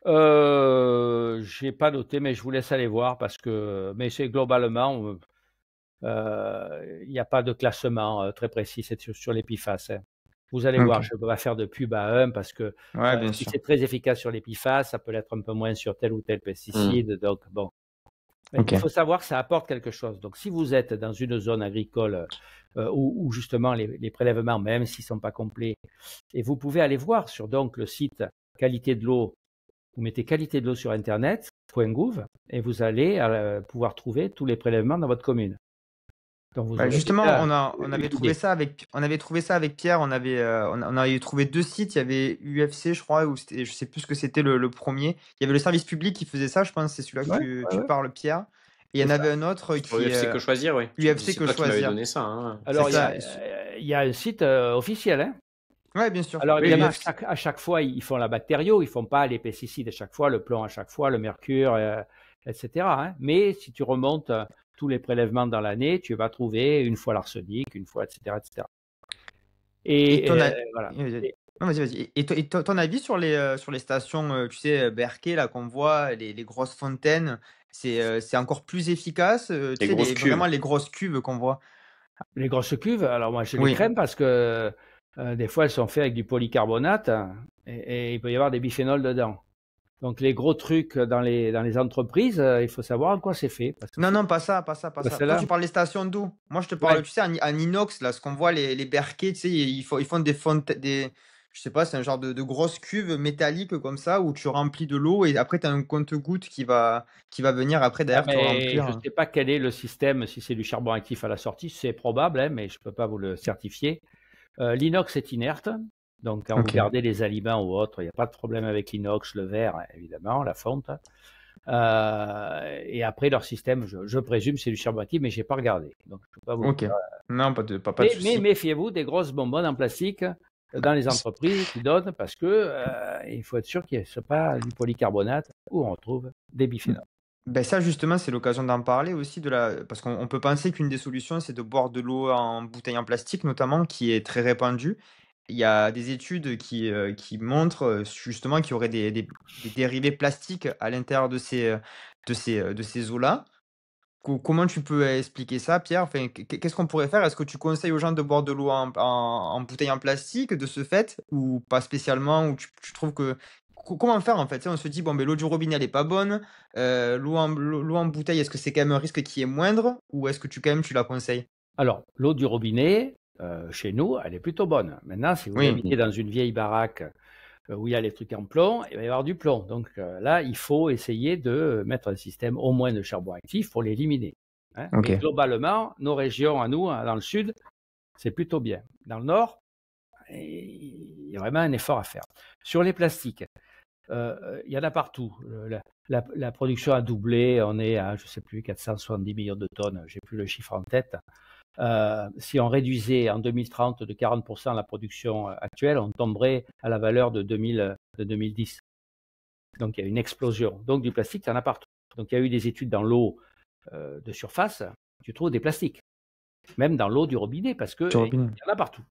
J'ai pas noté, mais je vous laisse aller voir mais c'est globalement, il n'y a pas de classement très précis sur les PFAS. Hein. Vous allez voir, je ne peux pas faire de pub à un parce que bien si sûr. c'est très efficace sur les PFAS, ça peut l'être un peu moins sur tel ou tel pesticide. Donc, bon. Mais il faut savoir que ça apporte quelque chose. Donc, si vous êtes dans une zone agricole où justement les prélèvements, même s'ils ne sont pas complets, et vous pouvez aller voir sur donc le site qualité de l'eau, vous mettez qualité de l'eau sur Internet, .gouv, et vous allez pouvoir trouver tous les prélèvements dans votre commune. Donc vous aurez Justement, déjà on avait trouvé ça avec Pierre. On avait trouvé 2 sites. Il y avait UFC, je crois, ou je sais plus ce que c'était le premier. Il y avait le service public qui faisait ça, je pense. C'est celui-là que tu parles, Pierre. Et il y en avait un autre Pour qui UFC Que Choisir, oui. UFC C'est Que toi qui m'avais Choisir. donné ça. Hein. Alors, C'est ça. il y a un site officiel, hein. Ouais, bien sûr. Alors, Oui, évidemment, UFC. à chaque fois, ils font la bactério, ils font pas les pesticides à chaque fois, le plomb à chaque fois, le mercure, etc. hein. Mais si tu remontes tous les prélèvements dans l'année, tu vas trouver une fois l'arsenic, une fois, etc., etc. Et ton voilà. Non, vas-y. Et ton avis sur les stations, tu sais, Berquet, là, qu'on voit, les grosses fontaines, c'est encore plus efficace, tu sais, grosses cuves. vraiment les grosses cuves qu'on voit? Les grosses cuves, alors moi je les Oui. crains parce que des fois elles sont faites avec du polycarbonate et il peut y avoir des biphénols dedans. Donc les gros trucs dans les entreprises, il faut savoir en quoi c'est fait. Parce que Non, pas ça. Toi, tu parles des stations d'eau. Moi, je te parle, Ouais. tu sais, en inox, là, ce qu'on voit, les Berquet, tu sais, ils font des fontaines, je sais pas, c'est un genre de grosses cuves métalliques comme ça où tu remplis de l'eau et après, tu as un compte-gouttes qui va venir après derrière te Mais je ne remplir. sais pas quel est le système, si c'est du charbon actif à la sortie, c'est probable, hein, mais je ne peux pas vous le certifier. L'inox est inerte, donc quand vous gardez les aliments ou autres, il n'y a pas de problème avec l'inox, le verre, évidemment, la fonte. Et après, leur système, je présume, c'est du charbon actif, mais je n'ai pas regardé. Donc, je peux pas vous dire. Non, pas de Mais souci. méfiez-vous des grosses bonbonnes en plastique dans les entreprises qui donnent parce que il faut être sûr qu'il ne soit pas du polycarbonate où on retrouve des biphénols. Ben ça, justement, c'est l'occasion d'en parler aussi parce qu'on peut penser qu'une des solutions, c'est de boire de l'eau en bouteille en plastique, notamment, qui est très répandue. Il y a des études qui montrent justement qu'il y aurait des dérivés plastiques à l'intérieur de ces eaux-là. Comment tu peux expliquer ça, Pierre? Enfin, qu'est-ce qu'on pourrait faire? Est-ce que tu conseilles aux gens de boire de l'eau en bouteille en plastique de ce fait, ou pas spécialement, ou tu trouves que... Comment faire en fait? Tu sais, on se dit, bon, ben, l'eau du robinet, elle est pas bonne. L'eau en bouteille, est-ce que c'est quand même un risque qui est moindre, ou est-ce que tu la conseilles? Alors, l'eau du robinet, chez nous, elle est plutôt bonne. Maintenant, si vous Oui. habitez dans une vieille baraque où il y a les trucs en plomb, il va y avoir du plomb. Donc là, il faut essayer de mettre un système au moins de charbon actif pour l'éliminer. Hein. Mais globalement, nos régions à nous, dans le sud, c'est plutôt bien. Dans le nord, il y a vraiment un effort à faire. Sur les plastiques, il y en a partout. La production a doublé, on est à, je ne sais plus, 470 millions de tonnes, je n'ai plus le chiffre en tête. Si on réduisait en 2030 de 40% la production actuelle, on tomberait à la valeur de 2010. Donc il y a une explosion. Donc du plastique, il y en a partout. Donc il y a eu des études dans l'eau de surface, tu trouves des plastiques. Même dans l'eau du robinet, parce qu'il y en a partout.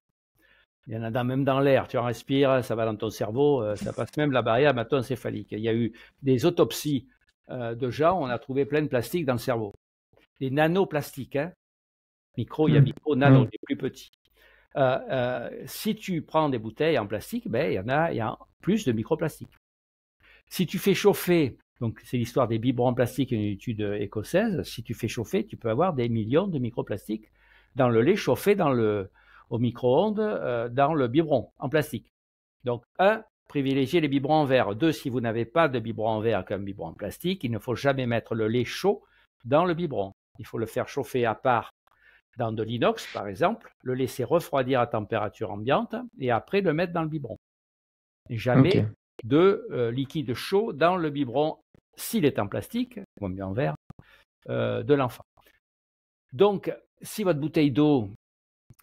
Il y en a même dans l'air, tu en respires, ça va dans ton cerveau, ça passe même la barrière hémato-encéphalique. Il y a eu des autopsies de gens, on a trouvé plein de plastique dans le cerveau. Des nanoplastiques, hein. Micro, il y a micro, nano, les plus petits. Si tu prends des bouteilles en plastique, ben, il y a plus de microplastiques. Si tu fais chauffer, donc c'est l'histoire des biberons en plastique, une étude écossaise, si tu fais chauffer, tu peux avoir des millions de microplastiques dans le lait chauffé au micro-ondes dans le biberon en plastique. Donc, privilégiez les biberons en verre. 2, si vous n'avez pas de biberon en verre comme biberon en plastique, il ne faut jamais mettre le lait chaud dans le biberon. Il faut le faire chauffer à part dans de l'inox, par exemple, le laisser refroidir à température ambiante et après le mettre dans le biberon. Et jamais de liquide chaud dans le biberon, s'il est en plastique, ou bien en verre, de l'enfant. Donc, si votre bouteille d'eau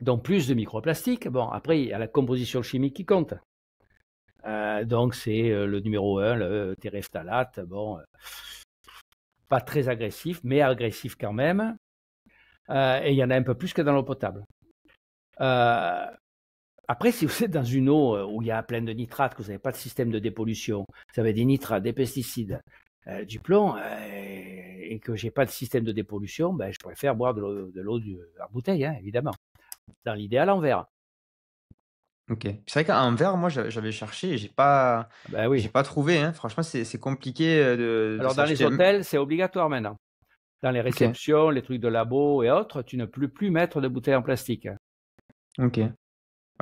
donne plus de microplastiques, bon, après, il y a la composition chimique qui compte. Donc, c'est le numéro 1, le terephthalate, bon, pas très agressif, mais agressif quand même. Et il y en a un peu plus que dans l'eau potable. Après, si vous êtes dans une eau où il y a plein de nitrates, que vous n'avez pas de système de dépollution, vous avez des nitrates, des pesticides, du plomb, et que je n'ai pas de système de dépollution, ben, je préfère boire de l'eau en bouteille, hein, évidemment. Dans l'idéal, en verre. OK. C'est vrai qu'en verre, moi, j'avais cherché et Ben j'ai oui. pas trouvé, hein. Franchement, c'est compliqué, de Alors dans les s'acheter un. hôtels, c'est obligatoire maintenant. Dans les OK, réceptions, les trucs de labo et autres, tu ne peux plus mettre de bouteilles en plastique. OK.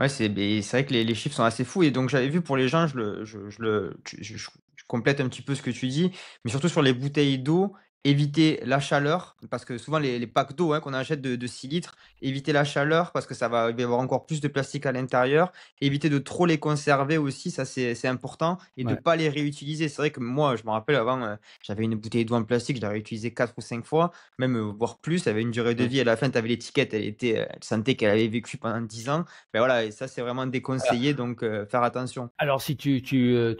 Ouais, c'est vrai que les chiffres sont assez fous et donc j'avais vu pour les gens, je complète un petit peu ce que tu dis, mais surtout sur les bouteilles d'eau, éviter la chaleur parce que souvent les packs d'eau, hein, qu'on achète de 6 litres, éviter la chaleur parce que il va y avoir encore plus de plastique à l'intérieur, éviter de trop les conserver aussi, ça c'est important et de Ouais. pas les réutiliser. C'est vrai que moi, je me rappelle avant, j'avais une bouteille d'eau en plastique, je l'ai réutilisée 4 ou 5 fois, même, voire plus, elle avait une durée de Mmh. vie. À la fin, tu avais l'étiquette, elle sentait qu'elle avait vécu pendant 10 ans. Ben voilà et ça, c'est vraiment déconseillé donc faire attention. Alors si tu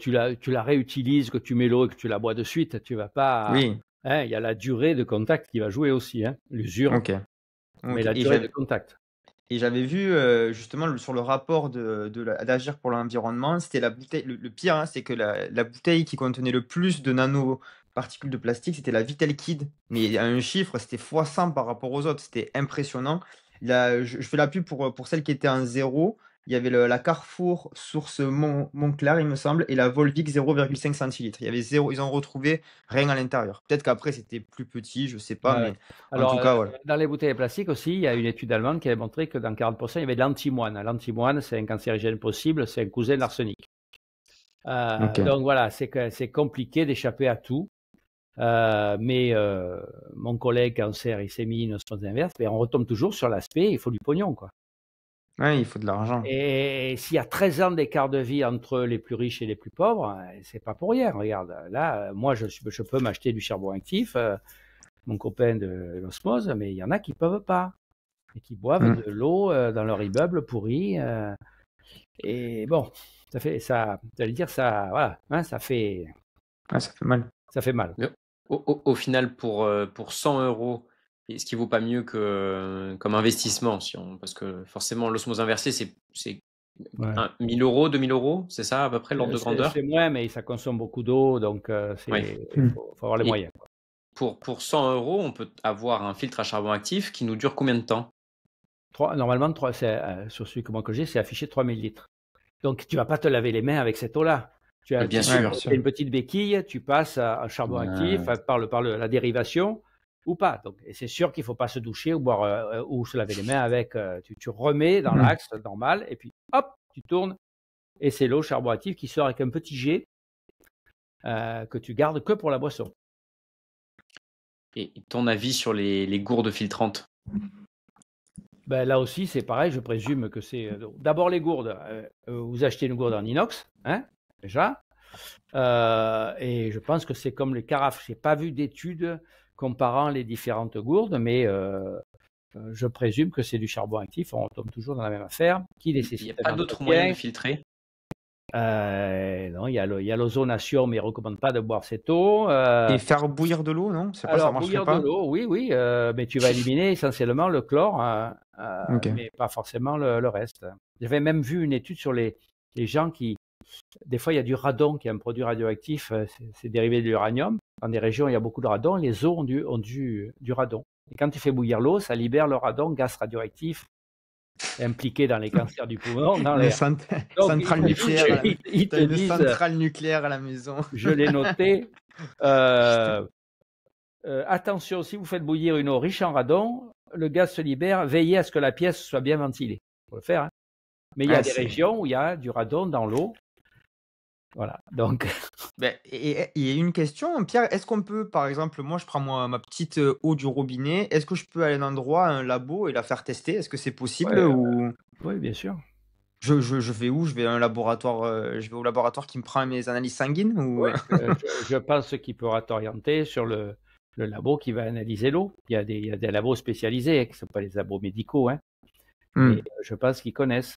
la réutilises, que tu mets l'eau et que tu la bois de suite, tu vas pas, Oui, hein, il y a la durée de contact qui va jouer aussi, hein, l'usure, OK, mais OK la durée de contact. et j'avais vu, justement sur le rapport d'Agir pour l'environnement, c'était la bouteille le pire, hein, c'est que la bouteille qui contenait le plus de nanoparticules de plastique, c'était la Vitalkid, mais à un chiffre, c'était fois 100 par rapport aux autres, c'était impressionnant. Là, je fais la pub pour celle qui était en zéro. Il y avait la Carrefour Source Montclar, il me semble, et la Volvic 0,5 centilitres. Il y avait 0, ils ont retrouvé rien à l'intérieur. Peut-être qu'après c'était plus petit, je sais pas, Ouais, ouais. mais en Alors, tout cas, voilà. dans les bouteilles plastiques aussi, il y a une étude allemande qui a montré que dans 40%, il y avait de l'antimoine. L'antimoine, c'est un cancérigène possible, c'est un cousin de l'arsenic. OK. Donc voilà, c'est compliqué d'échapper à tout. Mais mon collègue cancer, il s'est mis une osmose inverse, mais on retombe toujours sur l'aspect, il faut du pognon, quoi. Ouais, il faut de l'argent. Et s'il y a 13 ans d'écart de vie entre les plus riches et les plus pauvres, c'est pas pour rien. Regarde, là, moi, je peux m'acheter du charbon actif, mon copain de l'osmose, mais il y en a qui peuvent pas et qui boivent Mmh. de l'eau dans leur immeuble pourri. Et bon, j'allais dire ça, voilà, hein, Ouais, ça fait mal. ça fait mal. Mais au final, pour 100 €, est-ce qu'il vaut pas mieux que comme investissement parce que forcément, l'osmose inversée, c'est Ouais. 1 000 €, 2 000 €, c'est ça à peu près l'ordre de grandeur? C'est moins, mais ça consomme beaucoup d'eau, donc Oui. il Mmh. faut avoir les Et moyens, quoi. pour 100 €, on peut avoir un filtre à charbon actif qui nous dure combien de temps? Normalement, sur celui que moi que j'ai, c'est affiché 3000 litres. Donc, tu vas pas te laver les mains avec cette eau-là. Bien Ouais, bien sûr. sûr. As une petite béquille, tu passes à charbon actif Ah, la dérivation ou pas. Donc, et c'est sûr qu'il faut pas se doucher ou boire ou se laver les mains avec. Tu remets dans Mmh. l'axe normal et puis hop, tu tournes et c'est l'eau charbon actif qui sort avec un petit jet que tu gardes que pour la boisson. et ton avis sur les gourdes filtrantes? Ben, là aussi, c'est pareil, je présume que c'est. D'abord, les gourdes. Vous achetez une gourde en inox, hein, déjà. Et je pense que c'est comme les carafes. Je n'ai pas vu d'études comparant les différentes gourdes, mais je présume que c'est du charbon actif. On tombe toujours dans la même affaire qui Il n'y a nécessite pas un d'autre moyen de entretien. filtrer? Non, il y a l'ozonation, mais il ne recommande pas de boire cette eau. Et faire bouillir de l'eau, non? C'est pas ça Alors, marcherait bouillir de pas? l'eau, oui, oui, mais tu vas éliminer essentiellement le chlore, OK. mais pas forcément le reste. J'avais même vu une étude sur les gens qui, des fois, il y a du radon qui est un produit radioactif, c'est dérivé de l'uranium. Dans des régions où il y a beaucoup de radon, les eaux ont du radon. Et quand tu fais bouillir l'eau, ça libère le radon, gaz radioactif, impliqué dans les cancers du poumon, dans Une l'air. Donc, centrale nucléaire à la ils tu te as une disent, centrale nucléaire à la maison. je l'ai noté, euh, attention, si vous faites bouillir une eau riche en radon, le gaz se libère, veillez à ce que la pièce soit bien ventilée. Il faut le faire, hein. Mais il y a Ouais, des régions où il y a du radon dans l'eau. Voilà. Donc, et il y a une question, Pierre, est-ce qu'on peut, par exemple, moi je prends ma petite, eau du robinet, est-ce que je peux aller à un endroit, à un labo et la faire tester? Est-ce que c'est possible ouais, ou oui, bien sûr. je vais où? Je vais à un laboratoire, je vais au laboratoire qui me prend mes analyses sanguines ou? Oui, je pense qu'il pourra t'orienter sur le labo qui va analyser l'eau. Il y a des labos spécialisés, hein, qui ne sont pas les labos médicaux, hein, mais Mmh. je pense qu'ils connaissent.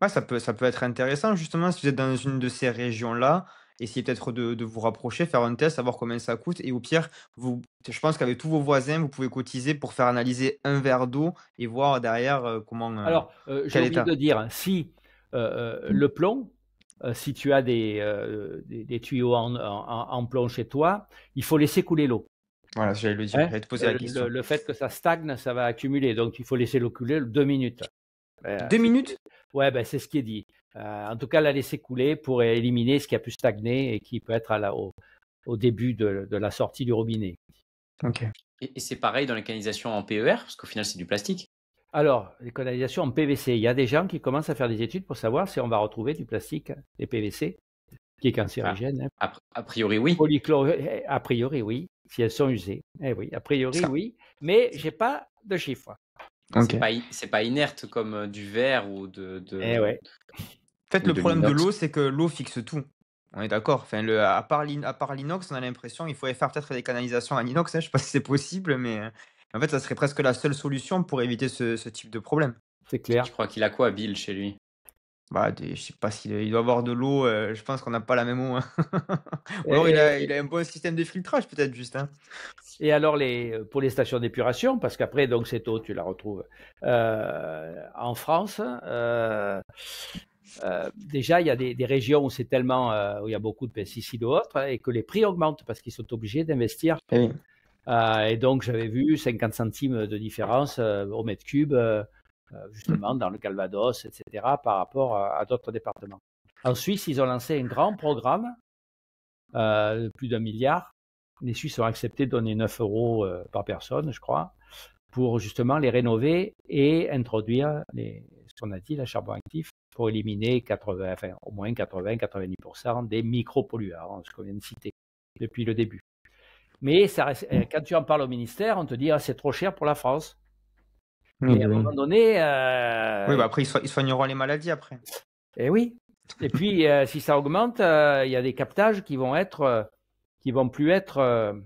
Ouais, ça peut être intéressant justement si vous êtes dans une de ces régions-là, essayer peut-être de vous rapprocher, faire un test, savoir combien ça coûte et au pire, je pense qu'avec tous vos voisins, vous pouvez cotiser pour faire analyser un verre d'eau et voir derrière, Alors, j'ai quel oublié état. de dire, hein, si le plomb, si tu as des tuyaux en plomb chez toi, il faut laisser couler l'eau. Voilà, j'allais le dire, Hein. j'allais te poser la Le, question. le fait que ça stagne, ça va accumuler. Donc, il faut laisser l'eau couler 2 minutes. 2 minutes? Ouais, ben, c'est ce qui est dit. En tout cas, la laisser couler pour éliminer ce qui a pu stagner et qui peut être au début de la sortie du robinet. Ok. Et c'est pareil dans les canalisations en PER, parce qu'au final, c'est du plastique. Alors, les canalisations en PVC, il y a des gens qui commencent à faire des études pour savoir si on va retrouver du plastique, des PVC, qui est cancérigène. A priori, oui. A priori, oui, si elles sont usées. Eh oui, a priori, Ça. oui, mais j'ai pas de chiffres. Ok. C'est pas inerte comme du verre ou de Eh ouais. En fait, ou le de problème de l'inox. l'eau, c'est que l'eau fixe tout. On est d'accord. Enfin, à part l'inox, on a l'impression qu'il faudrait faire peut-être des canalisations en inox. Hein. Je sais pas si c'est possible, mais en fait, ça serait presque la seule solution pour éviter ce type de problème. C'est clair. Je crois qu'il a quoi, Bill, chez lui? Bah, je sais pas il doit avoir de l'eau. Je pense qu'on n'a pas la même eau. Hein. Ou alors il a un bon système de filtrage, peut-être juste. Hein. Et alors, pour les stations d'épuration, parce qu'après, donc, cette eau, tu la retrouves en France. Déjà, il y a des régions où c'est tellement, où il y a beaucoup de pesticides ou autres, et que les prix augmentent parce qu'ils sont obligés d'investir. Eh oui. Et donc, j'avais vu 50 centimes de différence au mètre cube, justement, dans le Calvados, etc., par rapport à d'autres départements. En Suisse, ils ont lancé un grand programme de plus d'1 milliard. Les Suisses ont accepté de donner 9 € par personne, je crois, pour justement les rénover et introduire ce qu'on a dit, le charbon actif, pour éliminer au moins 80-90% des micropolluants, ce qu'on vient de citer depuis le début. Mais ça reste, quand tu en parles au ministère, on te dit c'est trop cher pour la France. Mais à un moment donné. Oui, bah après, ils soigneront les maladies après. Eh oui. Et puis, si ça augmente, il y a des captages qui vont plus être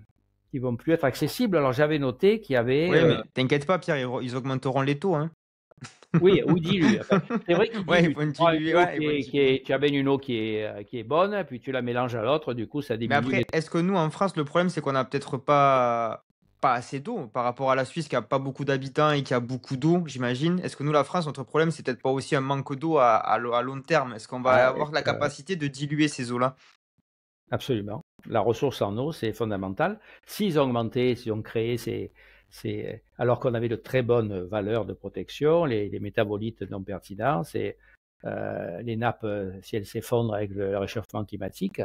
accessibles. Alors, j'avais noté qu'il y avait. Oui, mais t'inquiète pas, Pierre, ils augmenteront les taux. Hein. Oui, ou diluent. Enfin, c'est vrai qu'ils diluent. Tu amènes une eau qui est bonne, puis tu la mélanges à l'autre, du coup, ça diminue. Mais après, est-ce que nous, en France, le problème, c'est qu'on n'a peut-être pas assez d'eau par rapport à la Suisse qui a pas beaucoup d'habitants et qui a beaucoup d'eau, j'imagine. Est-ce que nous, la France, notre problème, c'est peut-être pas aussi un manque d'eau à long terme? Est-ce qu'on va avoir la capacité de diluer ces eaux-là? Absolument. La ressource en eau, c'est fondamental. S'ils ont créé alors qu'on avait de très bonnes valeurs de protection, les métabolites non pertinents, les nappes, si elles s'effondrent avec le réchauffement climatique,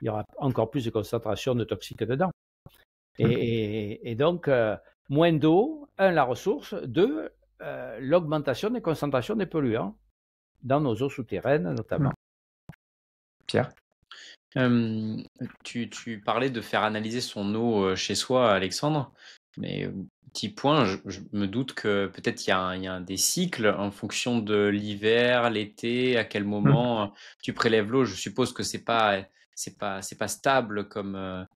il y aura encore plus de concentration de toxiques dedans. Et donc, moins d'eau, la ressource, 2, l'augmentation des concentrations des polluants dans nos eaux souterraines notamment. Pierre? Tu parlais de faire analyser son eau chez soi, Alexandre, mais petit point, je me doute que peut-être il y a des cycles en fonction de l'hiver, l'été, à quel moment tu prélèves l'eau. Je suppose que c'est pas stable comme.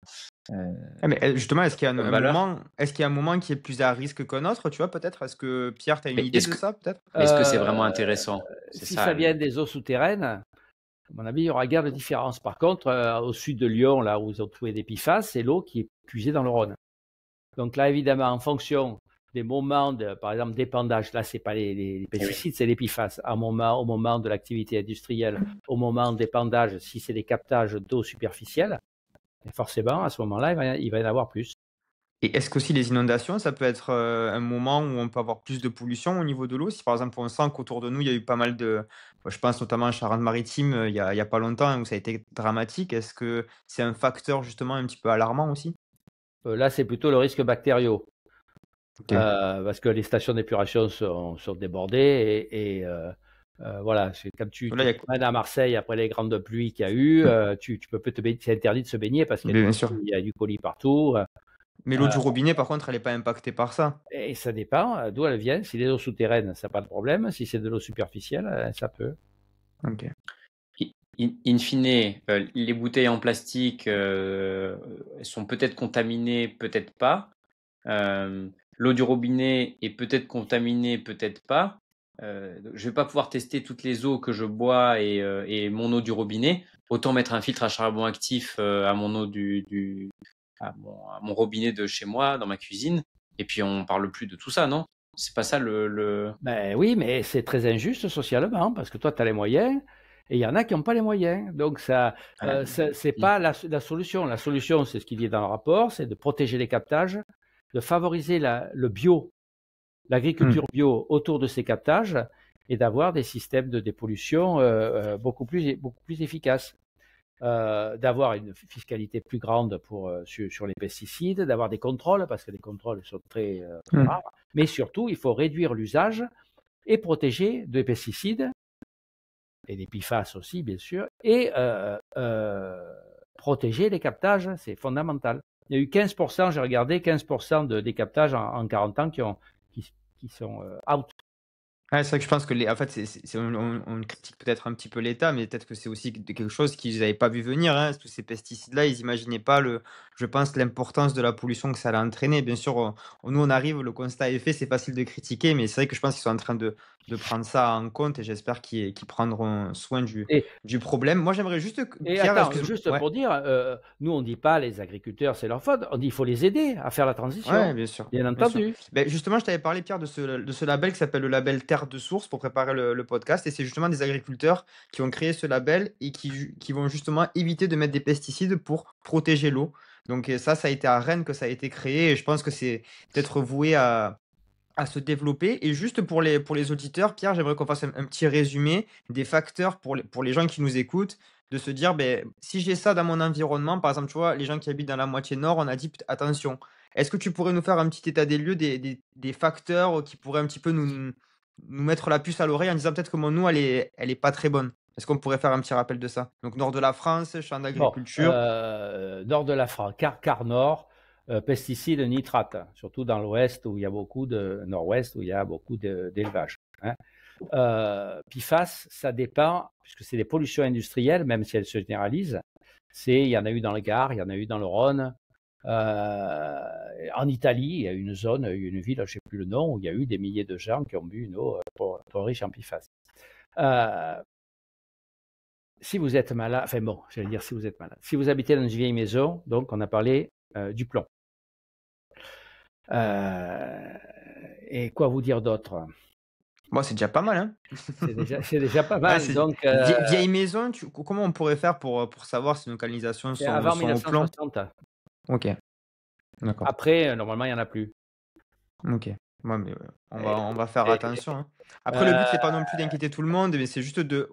Mais justement, est-ce qu'il y a un moment qui est plus à risque qu'un autre, tu vois, peut-être? Est-ce que Pierre, tu as une idée de ça, peut-être? Est-ce que c'est vraiment intéressant? Si ça vient des eaux souterraines, à mon avis, il n'y aura guère de différence. Par contre, au sud de Lyon, là où ils ont trouvé des PFAS, c'est l'eau qui est puisée dans le Rhône. Donc là, évidemment, en fonction des moments, par exemple, d'épandage, là, ce n'est pas les pesticides, c'est les PFAS. Au moment de l'activité industrielle, au moment d'épandage, si c'est des captages d'eau superficielle, forcément, à ce moment-là, il va y en avoir plus. Et est-ce qu'aussi les inondations, ça peut être un moment où on peut avoir plus de pollution au niveau de l'eau? Si par exemple on sent qu'autour de nous, il y a eu pas mal je pense notamment à Charente-Maritime, il y a pas longtemps, hein, où ça a été dramatique. Est-ce que c'est un facteur justement un petit peu alarmant aussi? Là, c'est plutôt le risque bactériaux. Okay. Parce que les stations d'épuration sont débordées et voilà, quand tu te promènes à Marseille après les grandes pluies qu'il y a eu, c'est interdit de se baigner parce qu'il y a du colis partout. Mais l'eau du robinet, par contre, elle n'est pas impactée par ça. Et ça dépend d'où elle vient. Si c'est de l'eau souterraine, ça n'a pas de problème. Si c'est de l'eau superficielle, ça peut. Ok. In fine, les bouteilles en plastique sont peut-être contaminées, peut-être pas. L'eau du robinet est peut-être contaminée, peut-être pas. Je ne vais pas pouvoir tester toutes les eaux que je bois et mon eau du robinet. Autant mettre un filtre à charbon actif à mon eau à mon robinet de chez moi, dans ma cuisine. Et puis on parle plus de tout ça, non? C'est pas ça Ben oui, mais c'est très injuste socialement parce que toi, tu as les moyens. Et il y en a qui n'ont pas les moyens. Donc, c'est pas la solution. La solution, c'est ce qu'il dit dans le rapport, c'est de protéger les captages, de favoriser le bio, l'agriculture bio autour de ces captages et d'avoir des systèmes de dépollution beaucoup plus efficaces. D'avoir une fiscalité plus grande sur les pesticides, d'avoir des contrôles, parce que les contrôles sont très rares, mais surtout, il faut réduire l'usage et protéger des pesticides, et des PFAS aussi, bien sûr, et protéger les captages, c'est fondamental. Il y a eu 15%, j'ai regardé, 15% des captages en 40 ans qui sont out. Ouais, c'est vrai que je pense que en fait, on critique peut-être un petit peu l'État, mais peut-être que c'est aussi quelque chose qu'ils n'avaient pas vu venir, hein. Tous ces pesticides-là, ils n'imaginaient pas je pense, l'importance de la pollution que ça allait entraîner. Bien sûr, nous, on arrive, le constat est fait, c'est facile de critiquer, mais c'est vrai que je pense qu'ils sont en train de prendre ça en compte et j'espère qu'ils prendront soin du problème. Moi, j'aimerais juste Pierre, attends, juste pour dire, nous, on ne dit pas les agriculteurs, c'est leur faute. On dit qu'il faut les aider à faire la transition. Ouais, bien sûr. Bien entendu. Ben, justement, je t'avais parlé, Pierre, de ce label qui s'appelle le label Terre de Source pour préparer le podcast. Et c'est justement des agriculteurs qui ont créé ce label et qui vont justement éviter de mettre des pesticides pour protéger l'eau. Donc ça a été à Rennes que ça a été créé. Et je pense que c'est peut-être voué à se développer. Et juste pour les auditeurs, Pierre, j'aimerais qu'on fasse un petit résumé des facteurs pour les gens qui nous écoutent, de se dire, ben, si j'ai ça dans mon environnement, par exemple, tu vois, les gens qui habitent dans la moitié nord, on a dit, attention, est-ce que tu pourrais nous faire un petit état des lieux des facteurs qui pourraient un petit peu nous mettre la puce à l'oreille en disant peut-être que mon eau, elle est pas très bonne? Est-ce qu'on pourrait faire un petit rappel de ça? Donc, nord de la France, champ d'agriculture. Nord de la France, quart nord, pesticides, nitrates, surtout dans l'ouest où il y a beaucoup nord-ouest où il y a beaucoup d'élevage. Hein. PFAS, ça dépend, puisque c'est des pollutions industrielles, même si elles se généralisent. Il y en a eu dans le Gard, il y en a eu dans le Rhône. En Italie, il y a une zone, une ville, je ne sais plus le nom, où il y a eu des milliers de gens qui ont bu une eau trop riche en PFAS. Si vous êtes malade, enfin bon, j'allais dire si vous êtes malade. Si vous habitez dans une vieille maison, donc on a parlé du plomb. Et quoi vous dire d'autre? Bon, c'est déjà pas mal, hein. C'est déjà pas mal. Donc, vieille maison, comment on pourrait faire pour savoir si nos canalisations sont avant au plomb? 1960. Ok, d'accord. Après, normalement, il n'y en a plus. Ok. Ouais, mais on va faire attention, hein. Après, le but, c'est pas non plus d'inquiéter tout le monde, mais c'est juste de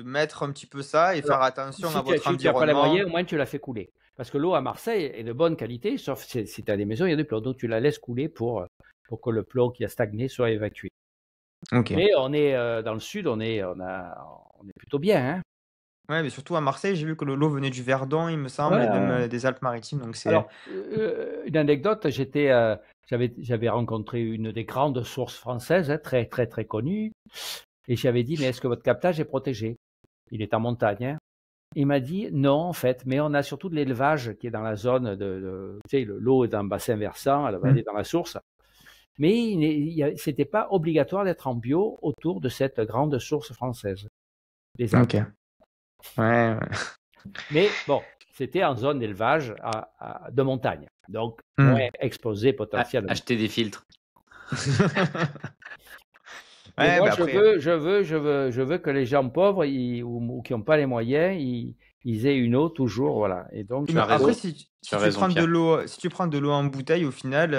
mettre un petit peu ça et faire attention à votre Si tu n'as pas les environnement. moyens, au moins tu la fais couler. Parce que l'eau à Marseille est de bonne qualité, sauf si tu as des maisons, il y a du plomb. Donc tu la laisses couler pour que le plomb qui a stagné soit évacué. Ok. Mais on est dans le sud, on est plutôt bien. Hein. Ouais, mais surtout à Marseille, j'ai vu que l'eau venait du Verdon, il me semble, et même des Alpes-Maritimes. Donc Alors, une anecdote, j'avais rencontré une des grandes sources françaises, hein, très très très connue, et j'avais dit, mais est-ce que votre captage est protégé? Il est en montagne. Hein. Il m'a dit non, en fait, mais on a surtout de l'élevage qui est dans la zone tu sais, l'eau est dans le bassin versant, elle va aller dans la source. Mais c'était pas obligatoire d'être en bio autour de cette grande source française. Ok. Ouais. Mais bon, c'était en zone d'élevage de montagne, donc moins exposé potentiellement. Acheter des filtres. Ouais, moi, je veux que les gens pauvres ou qui n'ont pas les moyens, ils aient une eau toujours, voilà. Et donc, après, si tu prends de l'eau en bouteille, au final,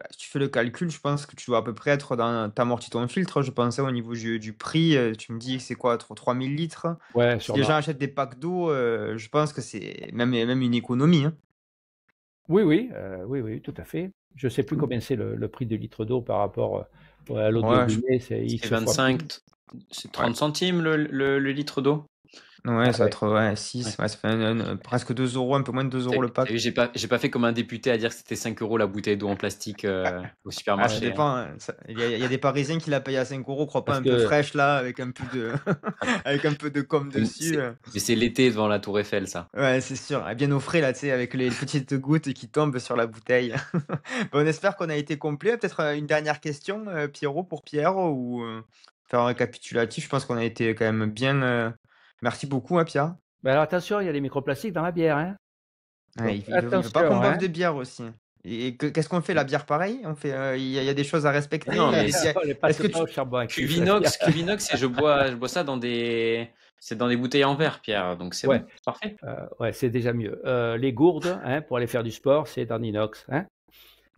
si tu fais le calcul, je pense que tu dois à peu près être t'as amorti ton filtre. Je pensais au niveau du prix, tu me dis que c'est quoi, 3000 litres? Ouais, si les gens achètent des packs d'eau, je pense que c'est même une économie. Hein. Oui, tout à fait. Je ne sais plus combien c'est le prix de litre d'eau par rapport à l'eau de robinet. C'est 25, c'est 30 centimes le litre d'eau. Ouais, ça va être 6, ça fait presque 2 €, un peu moins de 2 € le pack. J'ai pas fait comme un député à dire que c'était 5 € la bouteille d'eau en plastique au supermarché. Ça dépend. Hein. Il y a des Parisiens qui la payent à 5 €, crois pas, un peu fraîche là, avec un peu de com dessus. Mais c'est l'été devant la Tour Eiffel, ça. Ouais, c'est sûr. Bien au frais là, tu sais, avec les petites gouttes qui tombent sur la bouteille. On espère qu'on a été complet. Peut-être une dernière question, Pierrot, pour Pierre, ou faire un récapitulatif. Je pense qu'on a été quand même bien. Merci beaucoup, hein, Pierre. Ben alors attention, il y a des microplastiques dans la bière. Hein. Ouais, il ne veut pas qu'on boive de bière aussi. Et qu'est-ce qu'on fait, la bière pareil? Il y a des choses à respecter. Non, mais est-ce que Cuvinox, et je bois ça dans des bouteilles en verre, Pierre. Donc c'est bon, parfait. Ouais, c'est déjà mieux. Les gourdes, hein, pour aller faire du sport, c'est en inox. Hein.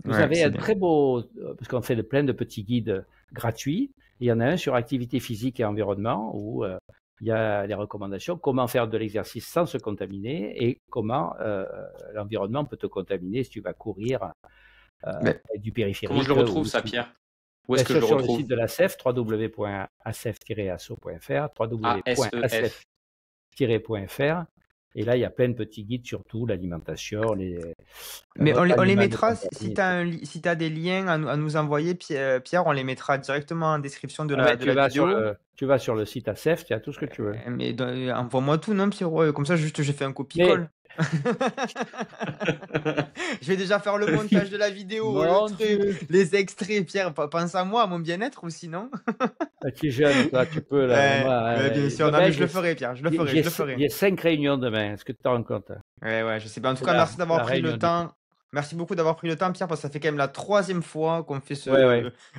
Vous avez un très beau, parce qu'on fait plein de petits guides gratuits. Il y en a un sur activité physique et environnement où il y a les recommandations, comment faire de l'exercice sans se contaminer et comment l'environnement peut te contaminer si tu vas courir avec du périphérique. Comment je le retrouve ça, Pierre? Où est-ce que je le retrouve? Sur le site de l'ASEF, www.asef-asso.fr, www.asef-fr. Et là, il y a plein de petits guides sur tout, l'alimentation, Mais on les mettra, si tu as des liens à nous envoyer, Pierre, on les mettra directement en description de la vidéo. Tu vas sur le site ASEF, tu as tout ce que tu veux. Mais envoie-moi tout, non, Pierrot? Comme ça, juste, j'ai fait un copie-colle. Je vais déjà faire le montage de la vidéo, les extraits. Pierre, pense à moi, à mon bien-être aussi, non? Tu es jeune, toi, tu peux. Bien sûr, mais je le ferai, Pierre, je le ferai. Il y a 5 réunions demain, est-ce que tu te rends compte? Ouais, je sais pas. En tout cas, merci d'avoir pris le temps. Merci beaucoup d'avoir pris le temps, Pierre, parce que ça fait quand même la 3e fois qu'on fait ce.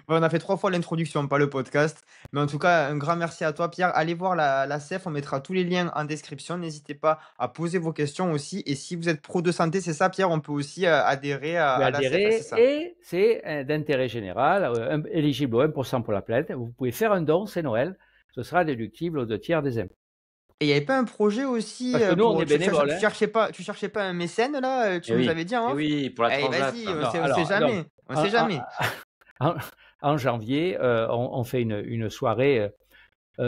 On a fait 3 fois l'introduction, pas le podcast. Mais en tout cas, un grand merci à toi, Pierre. Allez voir la CEF, on mettra tous les liens en description. N'hésitez pas à poser vos questions aussi. Et si vous êtes pro de santé, c'est ça, Pierre, on peut aussi adhérer à la CEF. C'est ça. Et c'est d'intérêt général, éligible au 1% pour la planète. Vous pouvez faire un don, c'est Noël. Ce sera déductible aux 2 tiers des impôts. Et il n'y avait pas un projet aussi parce que nous, on est bénévoles. Tu cherchais pas un mécène là? Tu nous avais dit en off? Oui, pour la transat. Vas-y, on sait jamais. On sait jamais. En janvier, on fait une soirée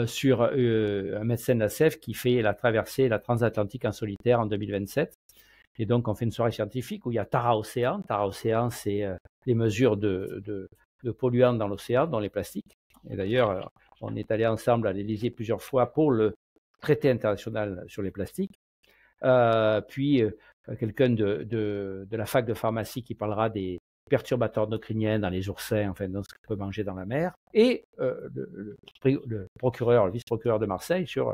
sur un médecin de la CEF qui fait la traversée, la transatlantique en solitaire en 2027. Et donc, on fait une soirée scientifique où il y a Tara Océan. Tara Océan, c'est les mesures de polluants dans l'océan, dans les plastiques. Et d'ailleurs, on est allé ensemble à l'Élysée plusieurs fois pour le traité international sur les plastiques, puis quelqu'un de la fac de pharmacie qui parlera des perturbateurs endocriniens dans les oursins, enfin dans ce qu'on peut manger dans la mer, et le procureur, le vice-procureur de Marseille sur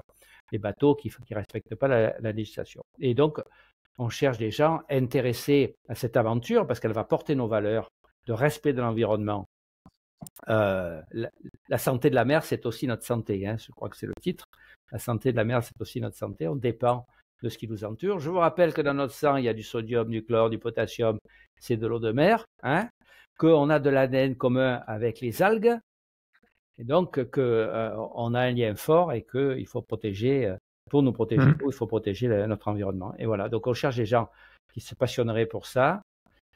les bateaux qui ne respectent pas la législation. Et donc, on cherche des gens intéressés à cette aventure parce qu'elle va porter nos valeurs de respect de l'environnement. La santé de la mer, c'est aussi notre santé, hein, je crois que c'est le titre. La santé de la mer, c'est aussi notre santé. On dépend de ce qui nous entoure. Je vous rappelle que dans notre sang, il y a du sodium, du chlore, du potassium. C'est de l'eau de mer. Hein, qu'on a de l'ADN commun avec les algues. Et donc, qu'on a un lien fort et qu'il faut protéger, pour nous protéger, il faut protéger notre environnement. Et voilà. Donc, on cherche des gens qui se passionneraient pour ça,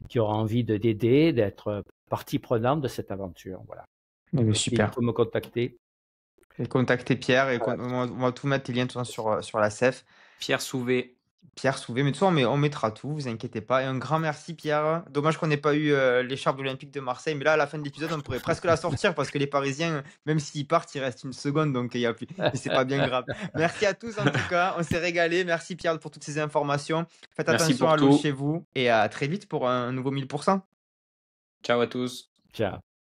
qui auraient envie d'aider, d'être partie prenante de cette aventure. Voilà. Super. Il faut me contacter. Et contacter Pierre et on va tout mettre les liens sur la CEF. Pierre Souvé. Mais tout ça, on mettra tout, vous inquiétez pas. Et un grand merci, Pierre. Dommage qu'on n'ait pas eu l'écharpe olympique de Marseille, mais là, à la fin de l'épisode, on pourrait presque la sortir parce que les Parisiens, même s'ils partent, il reste une seconde, donc il y a plus. Et c'est pas bien grave. Merci à tous en tout cas, on s'est régalé. Merci Pierre pour toutes ces informations. Faites attention à l'eau chez vous et à très vite pour un nouveau 1000%. Ciao à tous. Ciao.